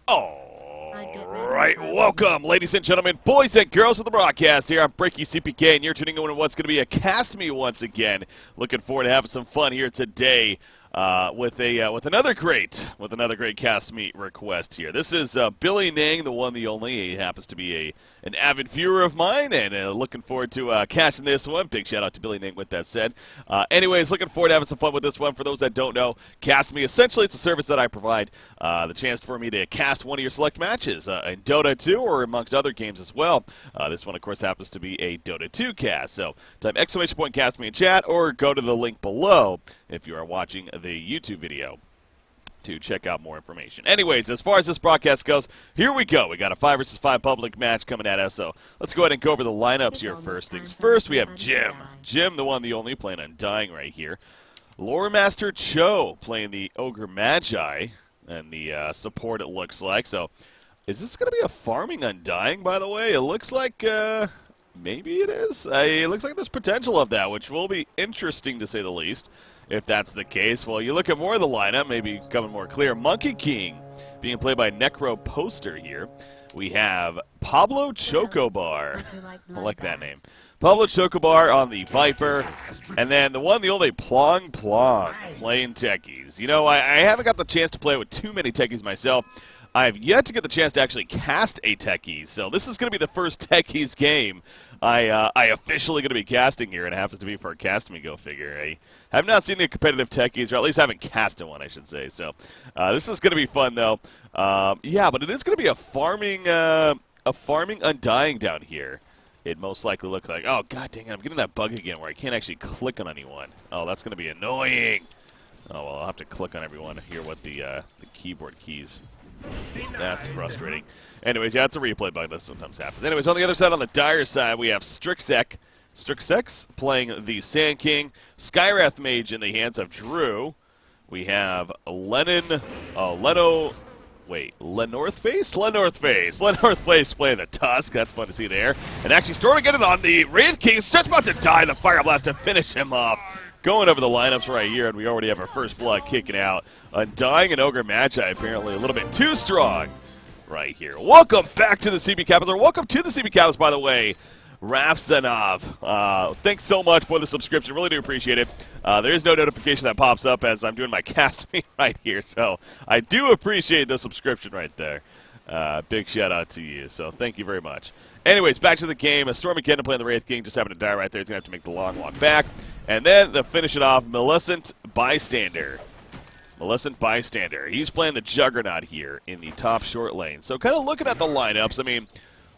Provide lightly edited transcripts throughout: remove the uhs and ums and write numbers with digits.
All right, welcome, ladies and gentlemen, boys and girls of the broadcast. Here I'm Breaky CPK, and you're tuning in to what's going to be a Cast Me once again. Looking forward to having some fun here today with another great Cast Me request here. This is BillyNaing, the one, the only. He happens to be an avid viewer of mine, and looking forward to casting this one. Big shout out to BillyNaing with that said. Anyways, looking forward to having some fun with this one. For those that don't know, Cast Me, essentially it's a service that I provide the chance for me to cast one of your select matches in Dota 2 or amongst other games as well. This one, of course, happens to be a Dota 2 cast. So type ! Cast Me in chat or go to the link below if you are watching the YouTube video to check out more information. Anyways, as far as this broadcast goes, here we go. We got a 5 versus 5 public match coming at us, so let's go ahead and go over the lineups here first things first. We have Jim. Jim, the one, the only, playing Undying right here. Lore Master Cho playing the Ogre Magi and the support, it looks like. So is this going to be a farming Undying, by the way? It looks like maybe it is. It looks like there's potential of that, which will be interesting to say the least. If that's the case, well, you look at more of the lineup, maybe becoming more clear. Monkey King being played by Necro Poster here. We have Pablo Chocobar. I like that name. Pablo Chocobar on the Viper. And then the one, the only, Plong Plong playing Techies. You know, I haven't got the chance to play with too many Techies myself. I've yet to get the chance to actually cast a Techies. So this is going to be the first Techies game I officially going to be casting here, and it happens to be for a Cast Me, go figure. I have not seen any competitive Techies, or at least haven't casted one, I should say. So this is going to be fun, though. Yeah, but it is going to be a farming Undying down here. It most likely looks like. Oh, god dang it, I'm getting that bug again where I can't actually click on anyone. Oh, that's going to be annoying. Oh, well, I'll have to click on everyone to hear what the keyboard keys. That's frustrating. Anyways, yeah, it's a replay bug that sometimes happens. Anyways, on the other side, on the Dire side, we have Strixx playing the Sand King. Skywrath Mage in the hands of Drew. We have Lenorthface playing the Tusk. That's fun to see there. And actually storming it on the Wraith King. Just about to die. The Fire Blast to finish him off. Going over the lineups right here, and we already have our first blood kicking out. Undying and Ogre Magi apparently a little bit too strong right here. Welcome back to the CB Capitals, or welcome to the CB Capitals, by the way, Rafsanov. Thanks so much for the subscription. Really do appreciate it. There is no notification that pops up as I'm doing my casting right here, so I do appreciate the subscription right there. Big shout out to you, so thank you very much. Anyways, back to the game. Stormy Kendall playing the Wraith King, just happened to die right there. He's going to have to make the long walk back. And then to finish it off, Maleficent Bystander. He's playing the Juggernaut here in the top short lane. So kind of looking at the lineups, I mean,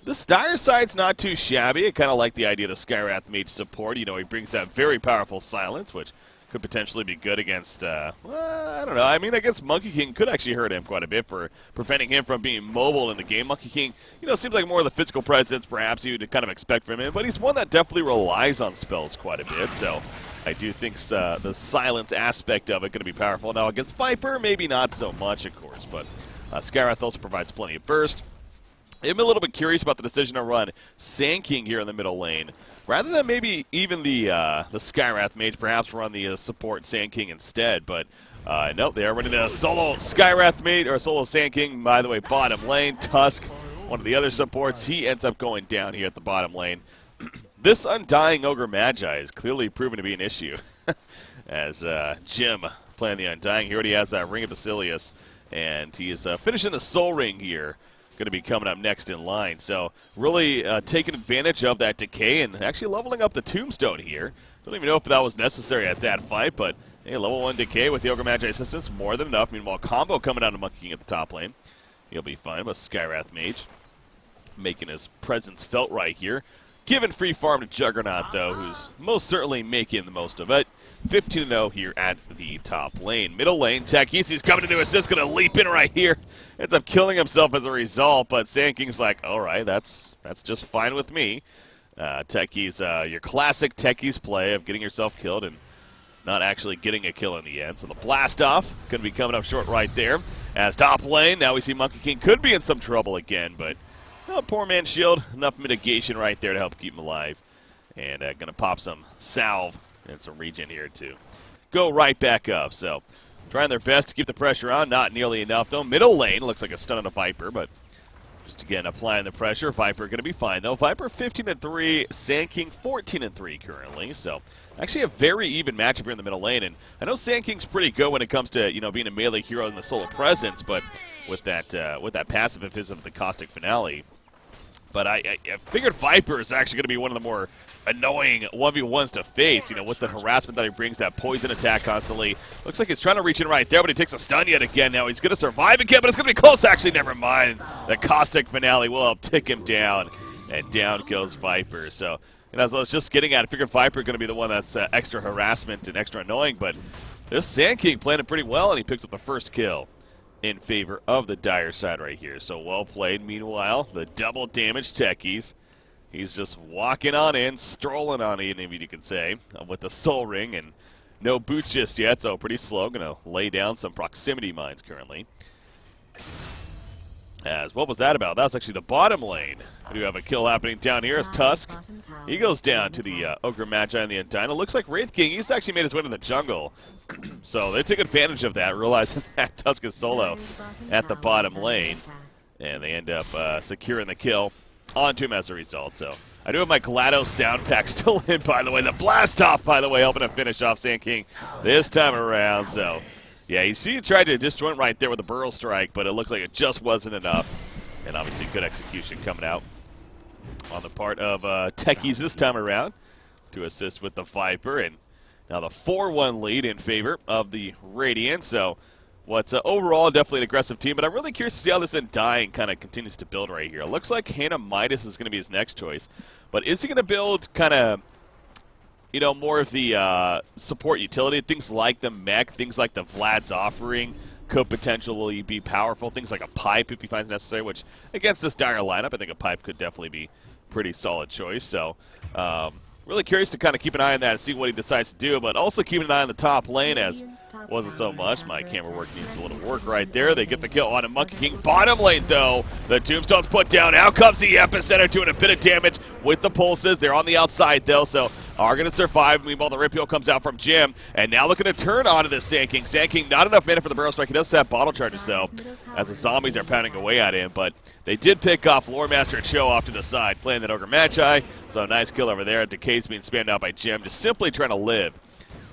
the Dire side's not too shabby. I kind of like the idea of the Skywrath Mage support. You know, he brings that very powerful silence, which could potentially be good against, I don't know. I mean, I guess Monkey King could actually hurt him quite a bit for preventing him from being mobile in the game. Monkey King, you know, seems like more of the physical presence perhaps you'd kind of expect from him, but he's one that definitely relies on spells quite a bit, so I do think the silence aspect of it going to be powerful. Now, against Viper, maybe not so much, of course, but Skywrath also provides plenty of burst. I'm a little bit curious about the decision to run Sand King here in the middle lane. Rather than maybe even the Skywrath Mage, perhaps run the support Sand King instead. But nope, they are running a solo Skywrath Mage, or a solo Sand King, by the way, bottom lane. Tusk, one of the other supports, he ends up going down here at the bottom lane. This Undying Ogre Magi is clearly proven to be an issue. As Jim playing the Undying, he already has that Ring of Basilius, and he is finishing the Soul Ring here. Going to be coming up next in line. So really taking advantage of that decay and actually leveling up the Tombstone here. Don't even know if that was necessary at that fight, but hey, level 1 decay with the Ogre Magi assistance, more than enough. Meanwhile, combo coming out of Monkey King at the top lane. He'll be fine with Skywrath Mage making his presence felt right here. Giving free farm to Juggernaut, though, who's most certainly making the most of it. 15-0 here at the top lane. Middle lane, Takisi's coming to do assist, going to leap in right here. Ends up killing himself as a result, but Sand King's like, all right, that's just fine with me. Techies, your classic Techies play of getting yourself killed and not actually getting a kill in the end. So the blast off going to be coming up short right there. As top lane, now we see Monkey King could be in some trouble again, but oh, poor man's shield, enough mitigation right there to help keep him alive. And going to pop some salve and some regen here to go right back up. So trying their best to keep the pressure on. Not nearly enough, though. Middle lane looks like a stun on a Viper, but just again applying the pressure. Viper going to be fine, though. Viper 15-3, Sand King 14-3 currently, so actually a very even matchup here in the middle lane. And I know Sand King's pretty good when it comes to, you know, being a melee hero in the solo presence, but with that passive emphasis of the Caustic Finale. But I figured Viper is actually going to be one of the more annoying 1v1s to face, you know, with the harassment that he brings, that poison attack constantly. Looks like he's trying to reach in right there, but he takes a stun yet again. Now he's going to survive again, but it's going to be close. Actually, never mind. The Caustic Finale will help tick him down, and down goes Viper. So, you know, as I was just getting at, I figured Viper going to be the one that's extra harassment and extra annoying, but this Sand King playing it pretty well, and he picks up the first kill in favor of the Dire side right here. So well played. Meanwhile, the double damage techies. He's just walking on in, strolling on in, if you could say, with the Soul Ring, and no boots just yet, so pretty slow. Gonna lay down some proximity mines currently. As what was that about? That was actually the bottom lane. We do have a kill happening down here as Tusk. He goes down to the Ogre Magi and the Undyne. It looks like Wraith King, he's actually made his way to the jungle. So they take advantage of that, realizing that Tusk is solo at the bottom lane. And they end up securing the kill onto him as a result. So I do have my GLaDOS sound pack still in, by the way. The blast off, by the way, helping to finish off Sand King this time around. So yeah, you see he tried to disjoint right there with a Burrow Strike, but it looked like it just wasn't enough. And obviously good execution coming out on the part of Techies this time around to assist with the Viper. And now the 4-1 lead in favor of the Radiant. So what's overall definitely an aggressive team, but I'm really curious to see how this Undying kind of continues to build right here. It looks like Hannah Midas is going to be his next choice. But is he going to build kind of, you know, more of the support utility, things like the mech, things like the Vlad's Offering could potentially be powerful, things like a pipe if he finds necessary, which against this Dire lineup, I think a pipe could definitely be a pretty solid choice. So really curious to kind of keep an eye on that and see what he decides to do, but also keeping an eye on the top lane, as wasn't so much. My camera work needs a little work right there. They get the kill on a Monkey King. Bottom lane, though, the Tombstone's put down. Out comes the Epicenter doing a bit of damage with the pulses. They're on the outside, though, so are going to survive. Meanwhile, the Ripio comes out from Jim, and now looking to turn onto this Sand King. Sand King, not enough mana for the Burrow Strike. He does have bottle charges, though, as the zombies are pounding away at him, but they did pick off Lore Master and Show off to the side, playing that Ogre Magi. So nice kill over there. Decay's being spammed out by Jim, just simply trying to live.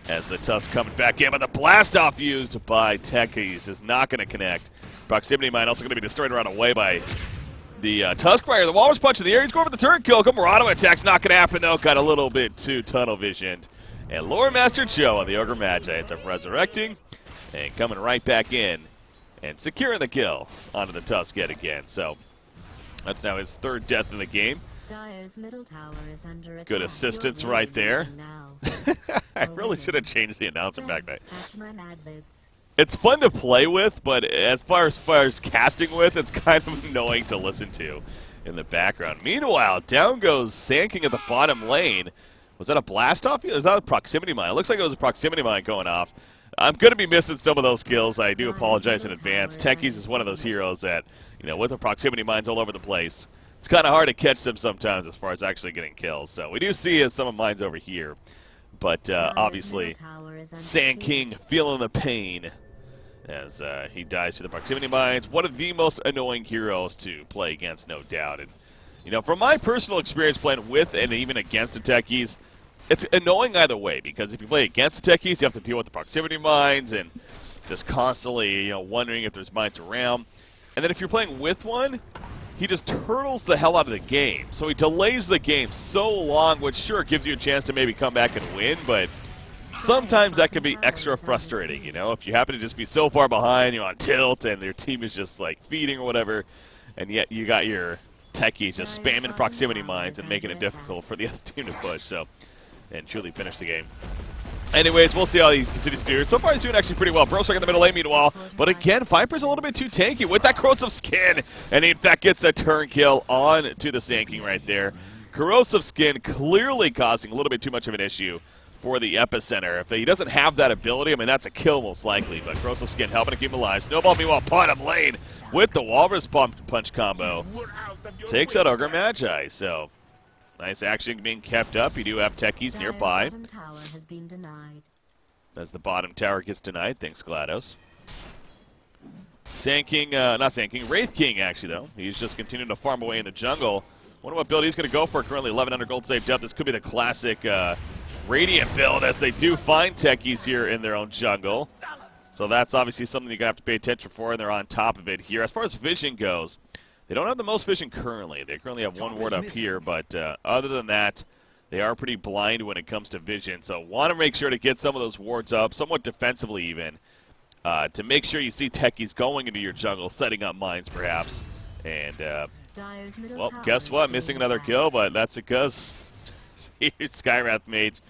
As the Tusk coming back in, but the blast off used by Techies is not going to connect. Proximity Mine also going to be destroyed around away by the Tusk Fire. The Walrus Punch in the air. He's going for the turret kill. Auto attack's not going to happen, though. Got a little bit too tunnel visioned. And Lore Master Joe on the Ogre Magi ends up resurrecting and coming right back in and securing the kill onto the Tusk yet again. So that's now his third death in the game. Dire's middle tower is under attack. Good assistance right there. I really should have changed the announcer back there. It's fun to play with, but as far as casting with, it's kind of annoying to listen to in the background. Meanwhile, down goes Sand King at the bottom lane. Was that a blast off? Was that a proximity mine? It looks like it was a proximity mine going off. I'm going to be missing some of those kills. I do apologize in advance. Techies is one of those heroes that, you know, with the proximity mines all over the place, it's kind of hard to catch them sometimes as far as actually getting kills. So we do see some of mines over here. But obviously, Sand King feeling the pain as he dies to the proximity mines. One of the most annoying heroes to play against, no doubt. And, you know, from my personal experience playing with and even against the Techies, it's annoying either way, because if you play against the Techies, you have to deal with the proximity mines and just constantly, you know, wondering if there's mines around. And then if you're playing with one, he just turtles the hell out of the game. So he delays the game so long, which sure gives you a chance to maybe come back and win, but sometimes that can be extra frustrating, you know? If you happen to just be so far behind, you're on tilt, and your team is just, like, feeding or whatever, and yet you got your Techies just spamming proximity mines and making it difficult for the other team to push, so, and truly finish the game. Anyways, we'll see how he continues to do. So far, he's doing actually pretty well. Burrow Strike in the middle lane, meanwhile. But again, Viper's a little bit too tanky with that Corrosive Skin. And he, in fact, gets the turn kill on to the Sand King right there. Corrosive Skin clearly causing a little bit too much of an issue for the Epicenter. If he doesn't have that ability, I mean, that's a kill most likely. But Corrosive Skin helping to keep him alive. Snowball, meanwhile, bottom lane with the Walrus Punch combo. Takes out Ogre Magi, so nice action being kept up. You do have Techies nearby. as the bottom tower gets denied. Thanks, GLaDOS. Sand King, not Sand King, Wraith King, actually, though. He's just continuing to farm away in the jungle. Wonder what build he's going to go for. Currently 1100 gold saved up. This could be the classic Radiant build, as they do find techies here in their own jungle. So that's obviously something you're going to have to pay attention for, and they're on top of it here. As far as vision goes, they don't have the most vision currently. They currently have one ward up here, but other than that, they are pretty blind when it comes to vision. So want to make sure to get some of those wards up, somewhat defensively even, to make sure you see techies going into your jungle, setting up mines perhaps. And, well, guess what? Missing another kill, but that's because here's Skywrath Mage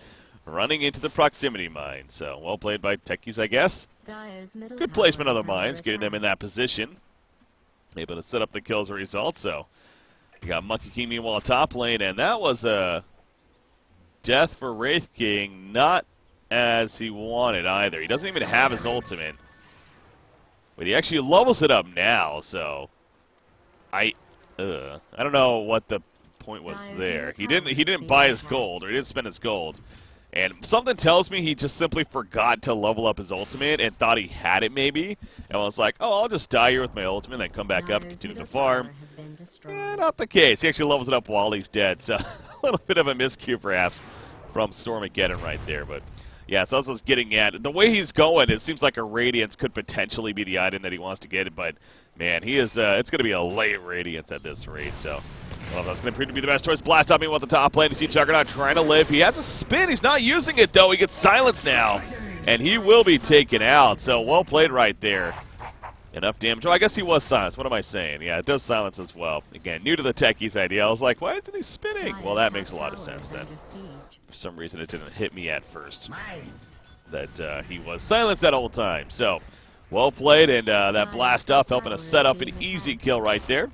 running into the proximity mine. So well played by techies, I guess. Good placement of the mines, getting them in that position. Able to set up the kill as a result. So you got Monkey King meanwhile top lane, and that was a death for Wraith King, not as he wanted either. He doesn't even have his ultimate, but he actually levels it up now. So I don't know what the point was there. He didn't buy his gold, or he didn't spend his gold. And something tells me he just simply forgot to level up his ultimate and thought he had it maybe. And was like, oh, I'll just die here with my ultimate and then come back up and continue to farm. Not the case. He actually levels it up while he's dead. So a little bit of a miscue perhaps from Stormageddon right there. But yeah, so that's what I was getting at. The way he's going, it seems like a Radiance could potentially be the item that he wants to get. But man, he is. It's going to be a late Radiance at this rate. So. Well, that's going to prove to be the best choice. Blast up me with the top lane. You see Juggernaut trying to live. He has a spin. He's not using it, though. He gets silenced now, and he will be taken out. So well played right there. Enough damage. Oh, I guess he was silenced. What am I saying? Yeah, it does silence as well. Again, new to the techies idea. I was like, why isn't he spinning? Well, that makes a lot of sense then. For some reason, it didn't hit me at first that he was silenced that whole time. So well played, and that blast up helping us set up an easy kill right there.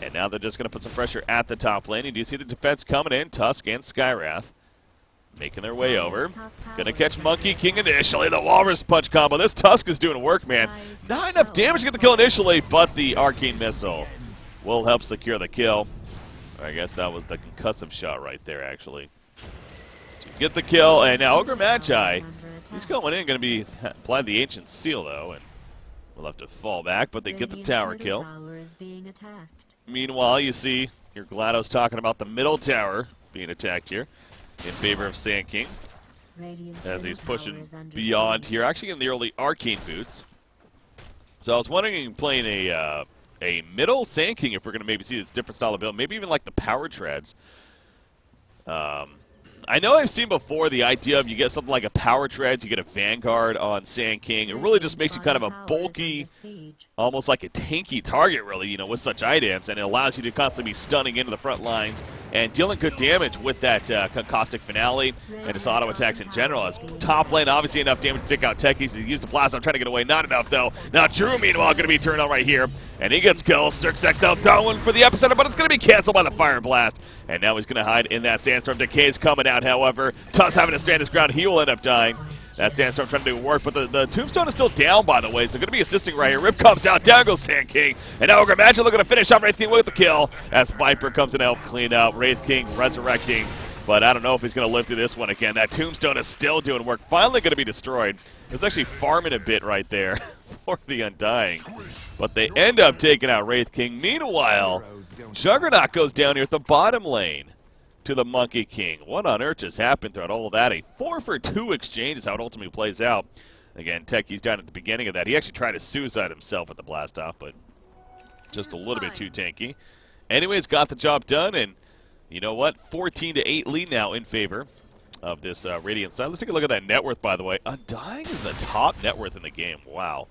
And now they're just going to put some pressure at the top lane. You do see the defense coming in. Tusk and Skywrath making their way over. Going to catch Monkey King initially. The Walrus Punch combo. This Tusk is doing work, man. Not enough damage to get the kill initially, but the Arcane Missile will help secure the kill. I guess that was the concussive shot right there, actually. To get the kill, and now Ogre Magi, he's going in. Going to be applied the Ancient Seal, though, and we'll have to fall back, but they get the tower kill. Meanwhile, you see your GLaDOS talking about the middle tower being attacked here in favor of Sand King. As he's pushing beyond here, actually in the early Arcane Boots. So I was wondering, playing a middle Sand King, if we're going to maybe see this different style of build, maybe even like the Power Treads. I know I've seen before the idea of you get something like a Power Treads, you get a Vanguard on Sand King. It really just makes you kind of a bulky, almost like a tanky target, really, you know, with such items. And it allows you to constantly be stunning into the front lines and dealing good damage with that Caustic Finale and just auto attacks in general. As top lane, obviously enough damage to take out techies. He used the blast. I'm trying to get away. Not enough, though. Now Drew, meanwhile, going to be turned on right here. And he gets killed. Sturksex out down one for the epicenter, but it's going to be canceled by the Fire Blast. And now he's going to hide in that Sandstorm. Decay's coming out, however. Tusk having to stand his ground. He will end up dying. That Sandstorm trying to do work, but the Tombstone is still down, by the way, so going to be assisting right here. Rip comes out, down goes Sand King. And now Ogre Magi looking to finish off Wraith King with the kill as Viper comes in to help clean up. Wraith King resurrecting, but I don't know if he's going to live through this one again. That Tombstone is still doing work, finally going to be destroyed. It's actually farming a bit right there for the Undying. But they end up taking out Wraith King. Meanwhile, Juggernaut goes down here at the bottom lane to the Monkey King. What on earth just happened throughout all of that? A 4-for-2 exchange is how it ultimately plays out. Again, Techie's down at the beginning of that. He actually tried to suicide himself at the blast off, but just a little bit too tanky. Anyways, got the job done, and you know what? 14-8 lead now in favor of this Radiant side. Let's take a look at that net worth, by the way. Undying is the top net worth in the game. Wow.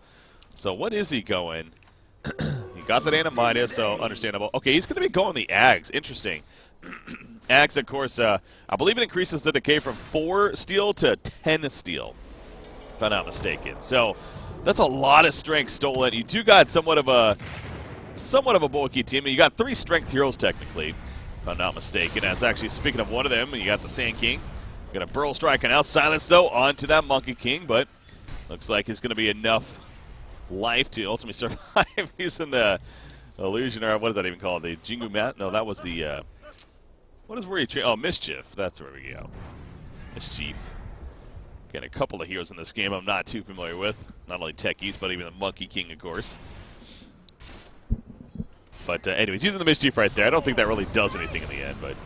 So what is he going? He got that Animitis, so understandable. Okay, he's going to be going the Ags. Interesting. Axe, of course, I believe it increases the decay from 4 steel to 10 steel, if I'm not mistaken. So that's a lot of strength stolen. You do got somewhat of a bulky team. You got 3 strength heroes, technically, if I'm not mistaken. That's actually, speaking of one of them, you got the Sand King. Going to Burl Strike and out silence, though, onto that Monkey King, but looks like it's going to be enough life to ultimately survive. He's in the illusion, or what is that even called? The Jingu Mat? No, that was the... what is where you oh, Mischief. That's where we go. Mischief. Again, a couple of heroes in this game I'm not too familiar with. Not only Techies, but even the Monkey King, of course. But anyways, using the Mischief right there. I don't think that really does anything in the end, but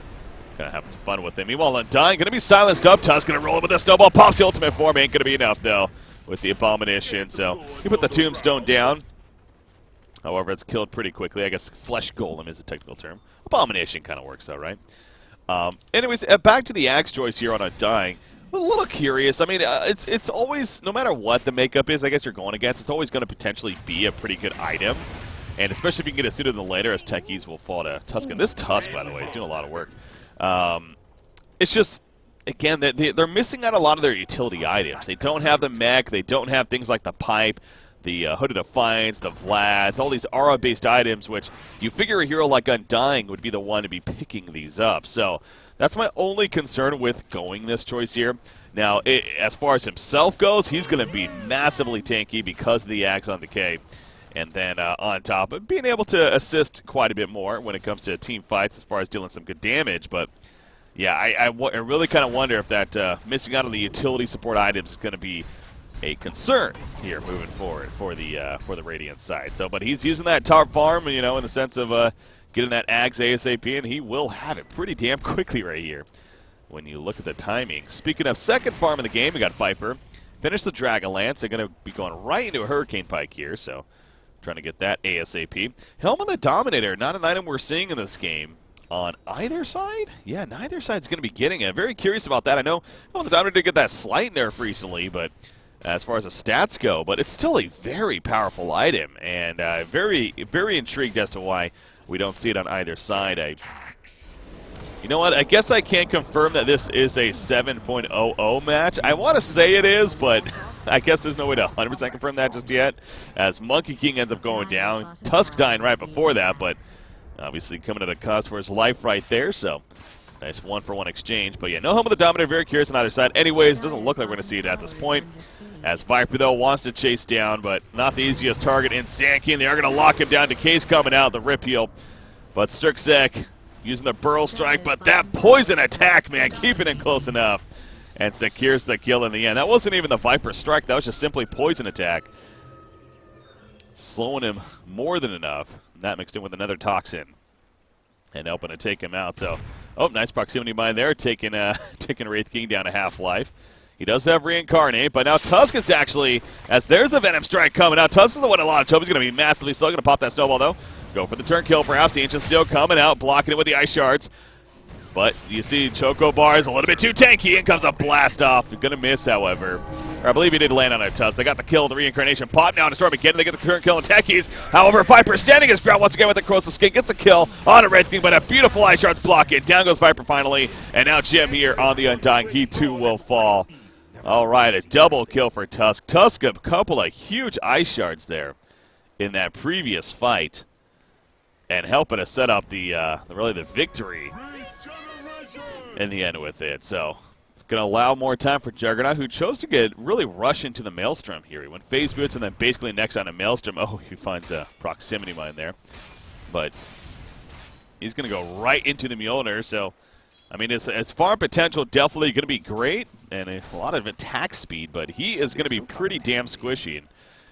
kind of having some fun with him. Meanwhile, Undying going to be silenced up. Tusk going to roll him with the snowball. Pops the ultimate form. Ain't going to be enough, though, with the Abomination. So he put the Tombstone down. However, it's killed pretty quickly. I guess Flesh Golem is a technical term. Abomination kind of works, though, right? Anyways, back to the Axe choice here on Undying. A little curious. I mean, it's always, no matter what the makeup is, I guess you're going against, it's always going to potentially be a pretty good item. And especially if you can get it suited in the later, as Techies will fall to Tusk. And this Tusk, by the way, is doing a lot of work. It's just, again, they're missing out a lot of their utility items. They don't have the mech. They don't have things like the pipe, the Hood of Defiance, the Vlads, all these aura-based items, which you figure a hero like Undying would be the one to be picking these up. So that's my only concern with going this choice here. Now, as far as himself goes, he's going to be massively tanky because of the Axe on Decay. And then on top of being able to assist quite a bit more when it comes to team fights as far as dealing some good damage. But, yeah, I really kind of wonder if that missing out on the utility support items is going to be a concern here moving forward for the Radiant side. So, but he's using that top farm, you know, in the sense of getting that Axe ASAP, and he will have it pretty damn quickly right here when you look at the timing. Speaking of second farm in the game, we got Viper. Finish the Dragonlance. They're going to be going right into a Hurricane Pike here, so trying to get that ASAP. Helm of the Dominator, not an item we're seeing in this game on either side. Yeah, neither side's going to be getting it. Very curious about that. I know Helm of the Dominator did get that slight nerf recently, but as far as the stats go, but it's still a very powerful item, and very, very intrigued as to why we don't see it on either side. You know what? I guess I can't confirm that this is a 7.00 match. I want to say it is, but I guess there's no way to 100% confirm that just yet, as Monkey King ends up going down. Tusk dying right before that, but obviously coming at a cost for his life right there, so nice one-for-one exchange. But yeah, no Helm of the Dominator, very curious on either side. Anyways, it doesn't look like we're going to see it at this point, as Viper, though, wants to chase down, but not the easiest target in Sandking. They are going to lock him down. Decay's coming out, the rip heal. But Strixek using the Burl Strike, but that poison attack, man, keeping it close enough, and secures the kill in the end. That wasn't even the Viper Strike. That was just simply poison attack, slowing him more than enough. And that mixed in with another Toxin and helping to take him out. So, oh, nice proximity mine there, taking Wraith King down to half-life. He does have Reincarnate, but now Tusk is actually, as there's a Venom Strike coming out. Tusk is the one a lot of trouble. He's going to be massively slow. Going to pop that snowball, though. Go for the turn kill, perhaps. The Ancient Seal coming out, blocking it with the Ice Shards. But you see Choco Bar is a little bit too tanky. In comes a blast off. Going to miss, however. Or I believe he did land on a Tusk. They got the kill, the Reincarnation pop now on a Storm again. They get the current kill on Techies. However, Viper standing his ground once again with the Corrosive Skin. Gets a kill on a Red King, but a beautiful Ice Shards block it. Down goes Viper finally. And now Gem here on the Undying. He too will fall. All right, a double kill for Tusk. Tusk, a couple of huge Ice Shards there in that previous fight, and helping to set up really the victory in the end with it. So it's going to allow more time for Juggernaut, who chose to really rush into the Maelstrom here. He went phase boots and then basically next on a Maelstrom. Oh, he finds a proximity mine there. But he's going to go right into the Mjolnir. So, I mean, as farm potential, definitely going to be great, and a lot of attack speed, but he is going to be pretty damn squishy. And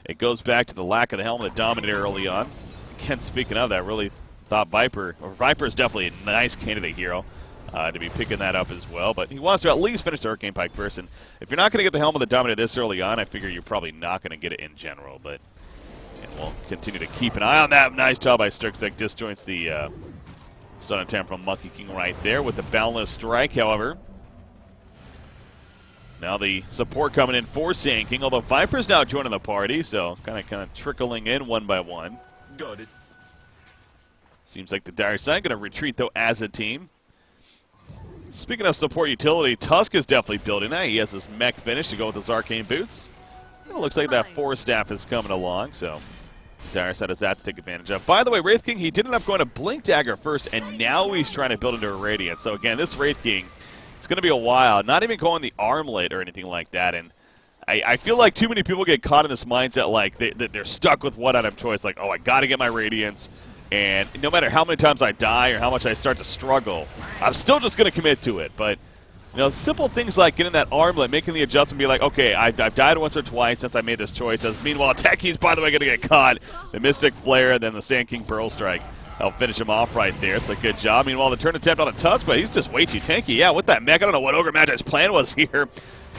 it goes back to the lack of the Helm of the Dominator early on. Again, speaking of that, really thought Viper is definitely a nice candidate hero to be picking that up as well. But he wants to at least finish the Hurricane Pike first. And if you're not going to get the Helm of the Dominator this early on, I figure you're probably not going to get it in general. But we'll continue to keep an eye on that. Nice job by Strixek. Disjoints the stun attempt from Monkey King right there with the Boundless Strike, however. Now the support coming in for Sand King, although Viper's now joining the party, so kind of trickling in one by one. Got it. Seems like the Dire side going to retreat, though, as a team. Speaking of support utility, Tusk is definitely building that. He has his mech finish to go with his Arcane Boots. It looks like that Force Staff is coming along, so Dire side has that to take advantage of. By the way, Wraith King, he did end up going to Blink Dagger first, and now he's trying to build into a Radiant. So again, this Wraith King, it's going to be a while. Not even going the Armlet or anything like that. And I feel like too many people get caught in this mindset, like they're stuck with one item choice. Like, oh, I got to get my Radiance. And no matter how many times I die or how much I start to struggle, I'm still just going to commit to it. But You know, simple things like getting that armlet, making the adjustment, be like, okay, I've died once or twice since I made this choice. As meanwhile, Techie's, by the way, going to get caught. The Mystic Flare, and then the Sand King Pearl Strike. I'll finish him off right there, so good job. Meanwhile, the turn attempt on a touch, but he's just way too tanky. Yeah, with that mech, I don't know what Ogre Magic's plan was here.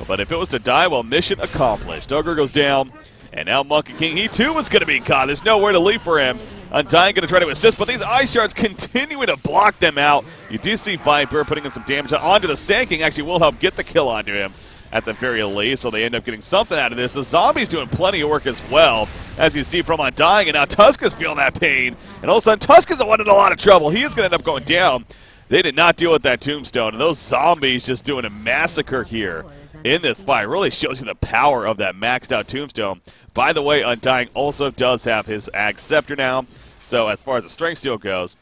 But if it was to die, well, mission accomplished. Ogre goes down, and now Monkey King, he too was going to be caught. There's nowhere to leave for him. Undying going to try to assist, but these Ice Shards continuing to block them out. You do see Viper putting in some damage onto the Sand King. Actually will help get the kill onto him at the very least, so they end up getting something out of this. The Zombie's doing plenty of work as well, as you see from Undying, and now Tuska's feeling that pain. And all of a sudden, Tuska's the one in a lot of trouble. He is going to end up going down. They did not deal with that Tombstone, and those Zombies just doing a massacre here in this fight. Really shows you the power of that maxed out Tombstone. By the way, Undying also does have his Ag Scepter now, so as far as the Strength Steel goes,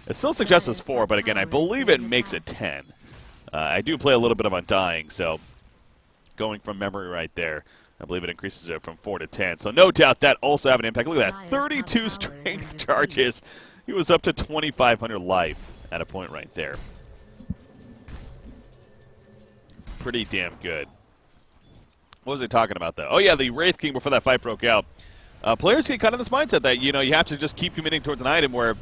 it still suggests it's 4, but again, I believe it makes it 10. I do play a little bit of Undying, so going from memory right there, I believe it increases it from 4 to 10. So no doubt that also have an impact. Look at that, 32 strength charges. He was up to 2,500 life at a point right there. Pretty damn good. What was I talking about, though? Oh, yeah, the Wraith King before that fight broke out. Players get kind of this mindset that, you know, you have to just keep committing towards an item where,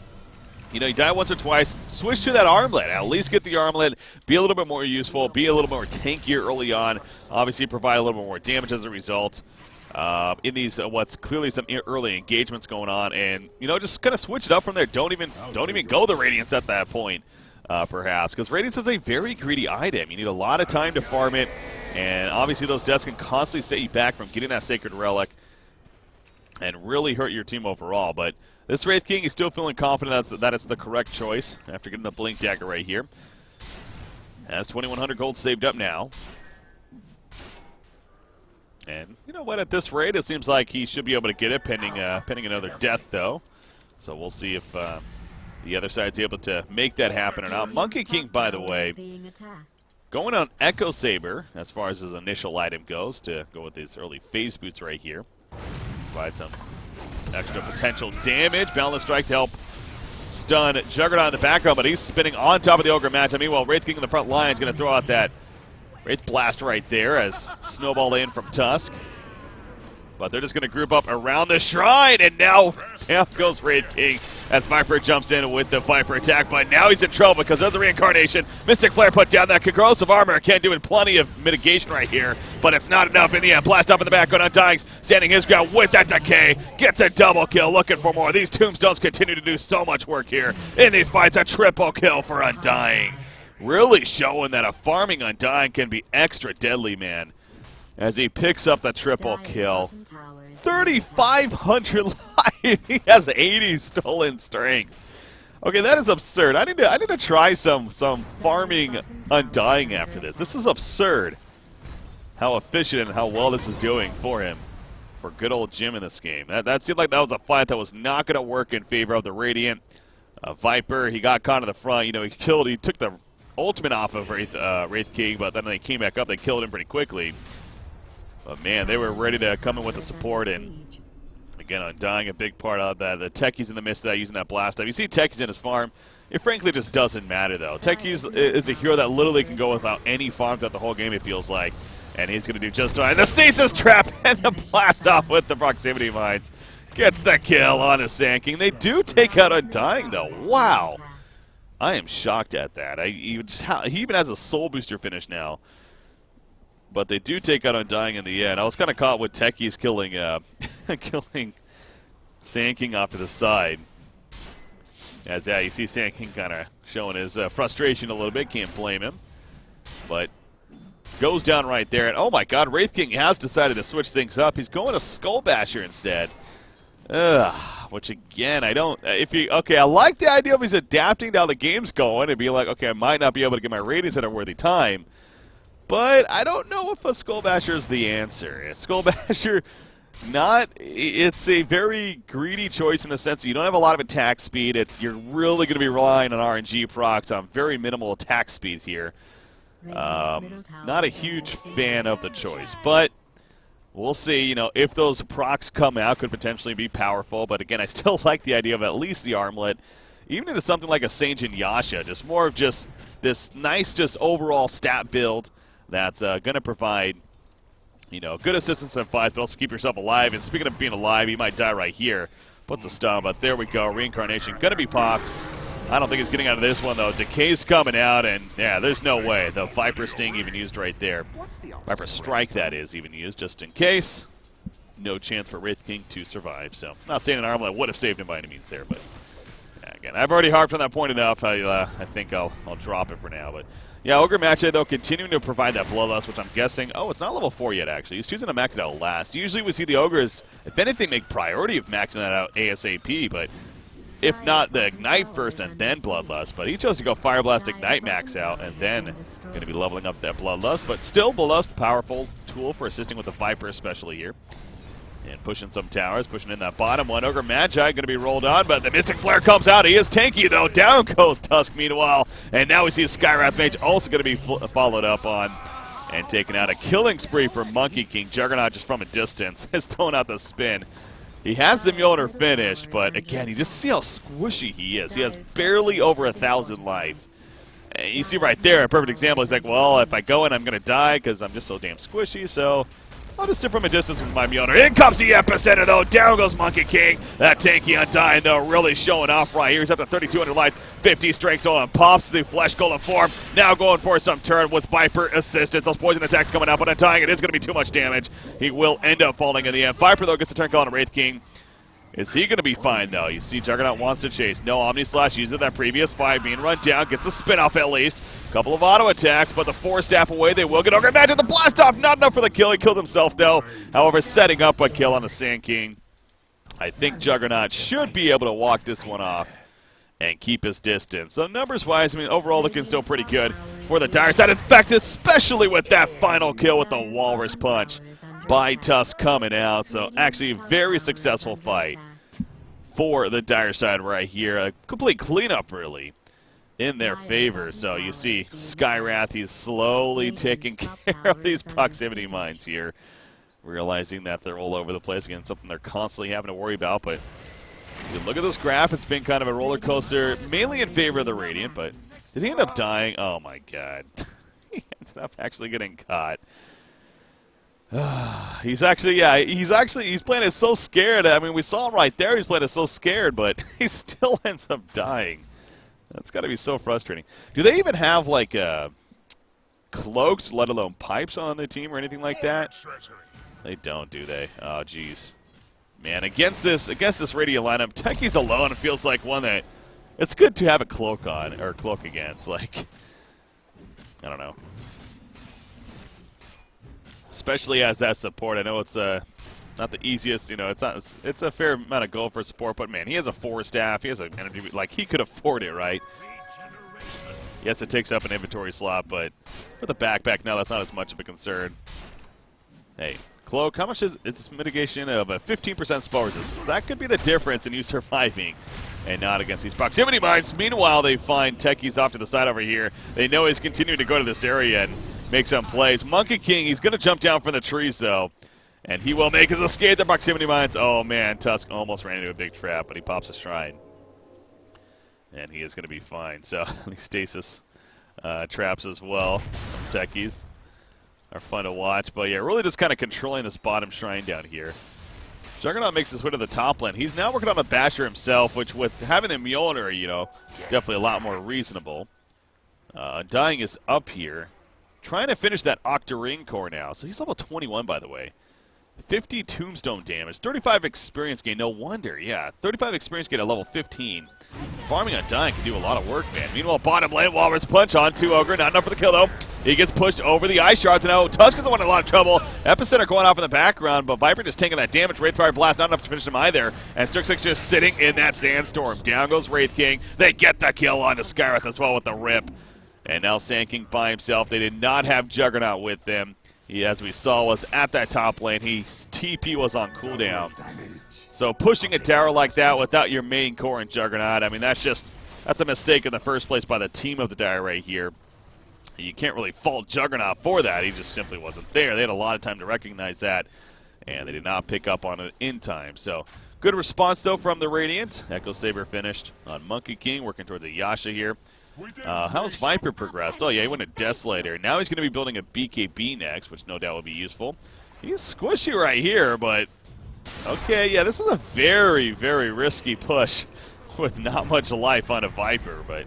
you know, you die once or twice, switch to that armlet. At least get the armlet, be a little bit more useful, be a little more tankier early on. Obviously, provide a little bit more damage as a result. In these what's clearly some early engagements going on, and you know, just kind of switch it up from there. Don't even go the Radiance at that point, perhaps, because Radiance is a very greedy item. You need a lot of time to farm it, and obviously those deaths can constantly set you back from getting that Sacred Relic and really hurt your team overall. But this Wraith King is still feeling confident that it's the correct choice after getting the Blink Dagger right here. Has 2,100 gold saved up now. And you know what? At this rate, it seems like he should be able to get it, pending another death, though. So we'll see if the other side's able to make that happen or not. Monkey King, by the way, going on Echo Saber as far as his initial item goes, to go with his early phase boots right here. Provide some extra potential damage. Balance Strike to help stun Juggernaut in the background, but he's spinning on top of the Ogre Match. Meanwhile, Wraith King in the front line is going to throw out that Wraith Blast right there as Snowball in from Tusk. But they're just going to group up around the shrine, and now down goes Wraith King as Viper jumps in with the Viper attack. But now he's in trouble because there's a reincarnation. Mystic Flare put down that corrosive armor. Ken doing plenty of mitigation right here, but it's not enough in the end. Blast up in the back on Undying, standing his ground with that decay. Gets a double kill, looking for more. These Tombstones continue to do so much work here in these fights. A triple kill for Undying. Really showing that a farming Undying can be extra deadly, man. As he picks up the triple kill. 3,500 life. He has 80 stolen strength. Okay, that is absurd. I need to try some farming Undying after this. This is absurd. How efficient and how well this is doing for him. For good old Jim in this game. That seemed like that was a fight that was not going to work in favor of the Radiant. Viper, he got caught in the front. You know, he took the ultimate off of Wraith King, but then they came back up. They killed him pretty quickly. But man, they were ready to come in with the support, and again, Undying, a big part of that. The Techie's in the midst of that, using that blast up. You see Techie's in his farm. It frankly just doesn't matter, though. Techie's is a hero that literally can go without any farm throughout the whole game, it feels like. And he's going to do just fine. The Stasis Trap and the blast off with the Proximity Mines. Gets the kill on a Sand King. They do take out Undying, though. Wow. I am shocked at that. He even has a Soul Booster finish now. But they do take out Undying in the end. I was kind of caught with Techie's killing killing Sand King off to the side. As you see Sand King kind of showing his frustration a little bit. Can't blame him. But goes down right there. And oh my god, Wraith King has decided to switch things up. He's going to Skull Basher instead. Which again, I like the idea of he's adapting to how the game's going and be like, okay, I might not be able to get my ratings at a worthy time. But I don't know if a Skull Basher is the answer. A Skull Basher, it's a very greedy choice in the sense that you don't have a lot of attack speed. You're really going to be relying on RNG procs on very minimal attack speed here. Not a huge fan of the choice, but we'll see. You know, if those procs come out, could potentially be powerful. But again, I still like the idea of at least the armlet. even into something like a Sanjin Yasha. Just more of just this nice, just overall stat build that's going to provide, you know, good assistance in fights, but also keep yourself alive. And speaking of being alive, you might die right here. Puts a stun, but there we go. Reincarnation going to be popped. I don't think he's getting out of this one, though. Decay's coming out, and, yeah, there's no way. The Viper Sting even used right there. Viper Strike, that is, even used, just in case. No chance for Wraith King to survive. So, not saying an Armlet would have saved him by any means there, but, yeah, again, I've already harped on that point enough. I think I'll drop it for now. But, yeah, Ogre Magi, though, continuing to provide that Bloodlust, which I'm guessing, oh, it's not level 4 yet, actually. He's choosing to max it out last. Usually we see the Ogres, if anything, make priority of maxing that out ASAP, but if not, the Ignite first and then Bloodlust. But he chose to go Fire Blast, Ignite max out, and then going to be leveling up that Bloodlust. But still, Bloodlust, powerful tool for assisting with the Viper, especially here. And pushing some towers, pushing in that bottom one. Ogre Magi going to be rolled on, but the Mystic Flare comes out. He is tanky, though. Down goes Tusk, meanwhile. And now we see Skywrath Mage also going to be followed up on and taken out. A killing spree for Monkey King. Juggernaut just from a distance has thrown out the spin. He has the Mjolnir finished, but again, you just see how squishy he is. He has barely over 1,000 life. And you see right there, a perfect example. He's like, well, if I go in, I'm going to die because I'm just so damn squishy, so I'll just sit from a distance with my Mjolnir. In comes the Epicenter, though. Down goes Monkey King. That tanky Undying, though, really showing off right here. He's up to 3,200 life, 50 strength, so and pops the Flesh Golem form. Now going for some turn with Viper assistance. Those poison attacks coming out, but Undying, it is going to be too much damage. He will end up falling in the end. Viper, though, gets a turn call on Wraith King. Is he going to be fine, though? You see Juggernaut wants to chase. No Omni Slash used it that previous fight, being run down. Gets the spin-off at least. Couple of auto attacks, but the 4 staff away. They will get Ogre Magi. The blast off, not enough for the kill. He killed himself, though. However, setting up a kill on the Sand King. I think Juggernaut should be able to walk this one off and keep his distance. So numbers-wise, I mean, overall looking still pretty good for the Dire side. In fact, especially with that final kill with the Walrus Punch by Tusk coming out. So actually a very successful fight for the Dire side right here. A complete cleanup, really, in their favor. So you see Skywrath, he's slowly taking care of these proximity mines here, realizing that they're all over the place. Again, something they're constantly having to worry about. But you look at this graph, it's been kind of a roller coaster, mainly in favor of the Radiant. But did he end up dying? Oh my god. He ended up actually getting caught. He's playing it so scared. I mean, we saw him right there. He's playing it so scared, but he still ends up dying. That's got to be so frustrating. Do they even have, like, cloaks, let alone pipes on their team or anything like that? They don't, do they? Oh, jeez. Man, against this Radiant lineup, Techie's alone. It feels like one that it's good to have a cloak on, or cloak against. Like, I don't know. Especially as that support. I know it's not the easiest, you know, it's a fair amount of gold for support, but man, he has a 4 staff, he has an energy, like, he could afford it, right? Yes, it takes up an inventory slot, but for the backpack now, that's not as much of a concern. Hey, Cloak, how much is its mitigation of a 15% spell resistance? That could be the difference in you surviving and not against these proximity mines. Meanwhile, they find Techie's off to the side over here. They know he's continuing to go to this area and make some plays. Monkey King, he's going to jump down from the trees, though, and he will make his escape the proximity mines. Oh, man, Tusk almost ran into a big trap, but he pops a shrine, and he is going to be fine. So these stasis traps as well from Techies are fun to watch, but yeah, really just kind of controlling this bottom shrine down here. Juggernaut makes his way to the top lane. He's now working on the Basher himself, which with having the Mjolnir, you know, definitely a lot more reasonable. Undying is up here, trying to finish that Octarine core now. So he's level 21, by the way. 50 tombstone damage, 35 experience gain. No wonder, yeah. 35 experience gain at level 15. Farming Undying can do a lot of work, man. Meanwhile, bottom lane, Walrus Punch onto Ogre. Not enough for the kill, though. He gets pushed over the Ice Shards. Now Tusk is the one in a lot of trouble. Epicenter going off in the background, but Viper just taking that damage. Wraithfire Blast not enough to finish him either. And Strixx just sitting in that Sandstorm. Down goes Wraith King. They get the kill onto Skywrath as well with the rip. And now Sand King by himself. They did not have Juggernaut with them. He, as we saw, was at that top lane. His TP was on cooldown. So pushing a tower like that without your main core and Juggernaut, I mean, that's a mistake in the first place by the team of the Dire right here. You can't really fault Juggernaut for that. He just simply wasn't there. They had a lot of time to recognize that and they did not pick up on it in time. So good response, though, from the Radiant. Echo Saber finished on Monkey King, working towards a Yasha here. How's Viper progressed? Oh, yeah, he went to Desolator. Now he's going to be building a BKB next, which no doubt will be useful. He's squishy right here, but okay, yeah, this is a very, very risky push with not much life on a Viper, but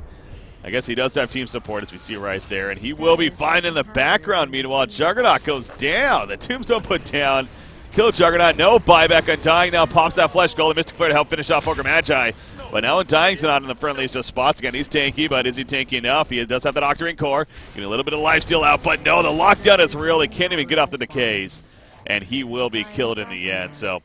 I guess he does have team support, as we see right there, and he will be fine in the background. Meanwhile, Juggernaut goes down. The Tombstone put down. Kill Juggernaut. No buyback. Undying now pops that Flesh Goal. The Mystic Flare to help finish off Ogre Magi. But now Undying's not in the friendliest of spots. Again, he's tanky, but is he tanky enough? He does have that Octarine Core. Getting a little bit of lifesteal out, but no, the lockdown is real. He can't even get off the decays. And he will be killed in the end. So,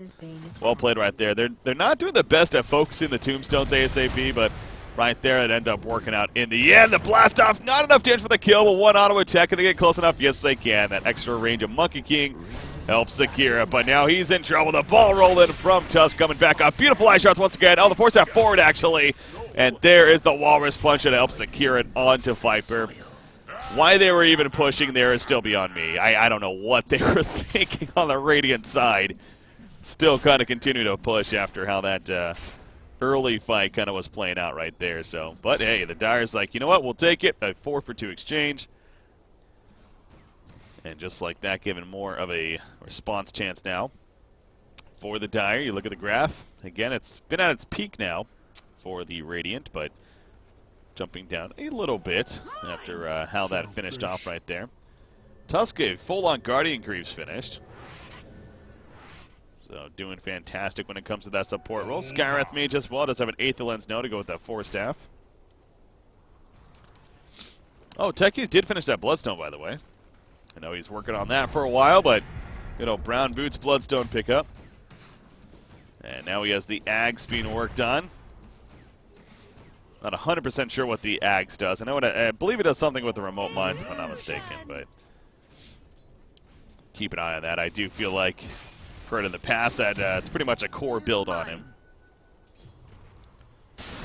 well played right there. They're not doing the best at focusing the Tombstones ASAP, but right there it ended up working out in the end. The blast off, not enough damage for the kill, but one auto attack. Can they get close enough? Yes, they can. That extra range of Monkey King helps secure it, but now he's in trouble. The ball rolling from Tusk coming back up. Beautiful eye shots once again. Oh, the force step forward, actually. And there is the Walrus Punch that helps secure it onto Viper. Why they were even pushing there is still beyond me. I don't know what they were thinking on the Radiant side. Still kind of continue to push after how that early fight kind of was playing out right there. So, but hey, the Dire's like, you know what, we'll take it. A 4-for-2 exchange. And just like that, given more of a response chance now for the Dire. You look at the graph. Again, it's been at its peak now for the Radiant, but jumping down a little bit after how that finished off right there. Tusk, a full-on Guardian Greaves finished. So doing fantastic when it comes to that support role. Skywrath Mage as well does have an Aether Lens now to go with that 4-staff. Oh, Techies did finish that Bloodstone, by the way. I know he's working on that for a while, but good old Brown Boots Bloodstone pickup. And now he has the Ags being worked on. Not 100% sure what the Ags does. I believe it does something with the remote mines, if I'm not mistaken, but keep an eye on that. I do feel like I've heard in the past that it's pretty much a core build on him.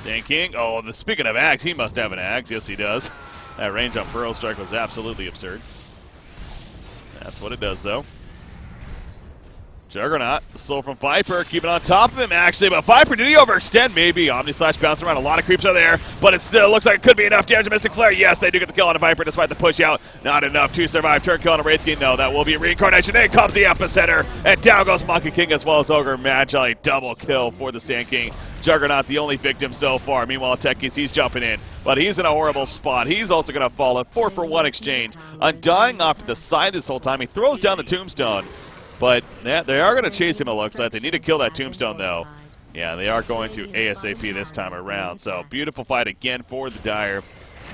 Tanking. Oh, speaking of Ags, he must have an Ags. Yes, he does. That range on Burrow Strike was absolutely absurd. That's what it does, though. Juggernaut, slow from Viper, keeping on top of him, actually, but Viper, did he overextend? Maybe. Omni-Slash bouncing around, a lot of creeps are there, but it still looks like it could be enough damage to Mystic Flare. Yes, they do get the kill on a Viper despite the push out. Not enough to survive. Turn kill on a Wraith King. No, that will be a reincarnation. In comes the epicenter, and down goes Monkey King as well as Ogre Magi. Double kill for the Sand King. Juggernaut, the only victim so far. Meanwhile, Techies, he's jumping in, but he's in a horrible spot. He's also going to fall. A 4-for-1 exchange. Undying off to the side this whole time. He throws down the Tombstone. But yeah, they are going to chase him, it looks like. They need to kill that Tombstone, though. Yeah, they are going to ASAP this time around. So, beautiful fight again for the Dire.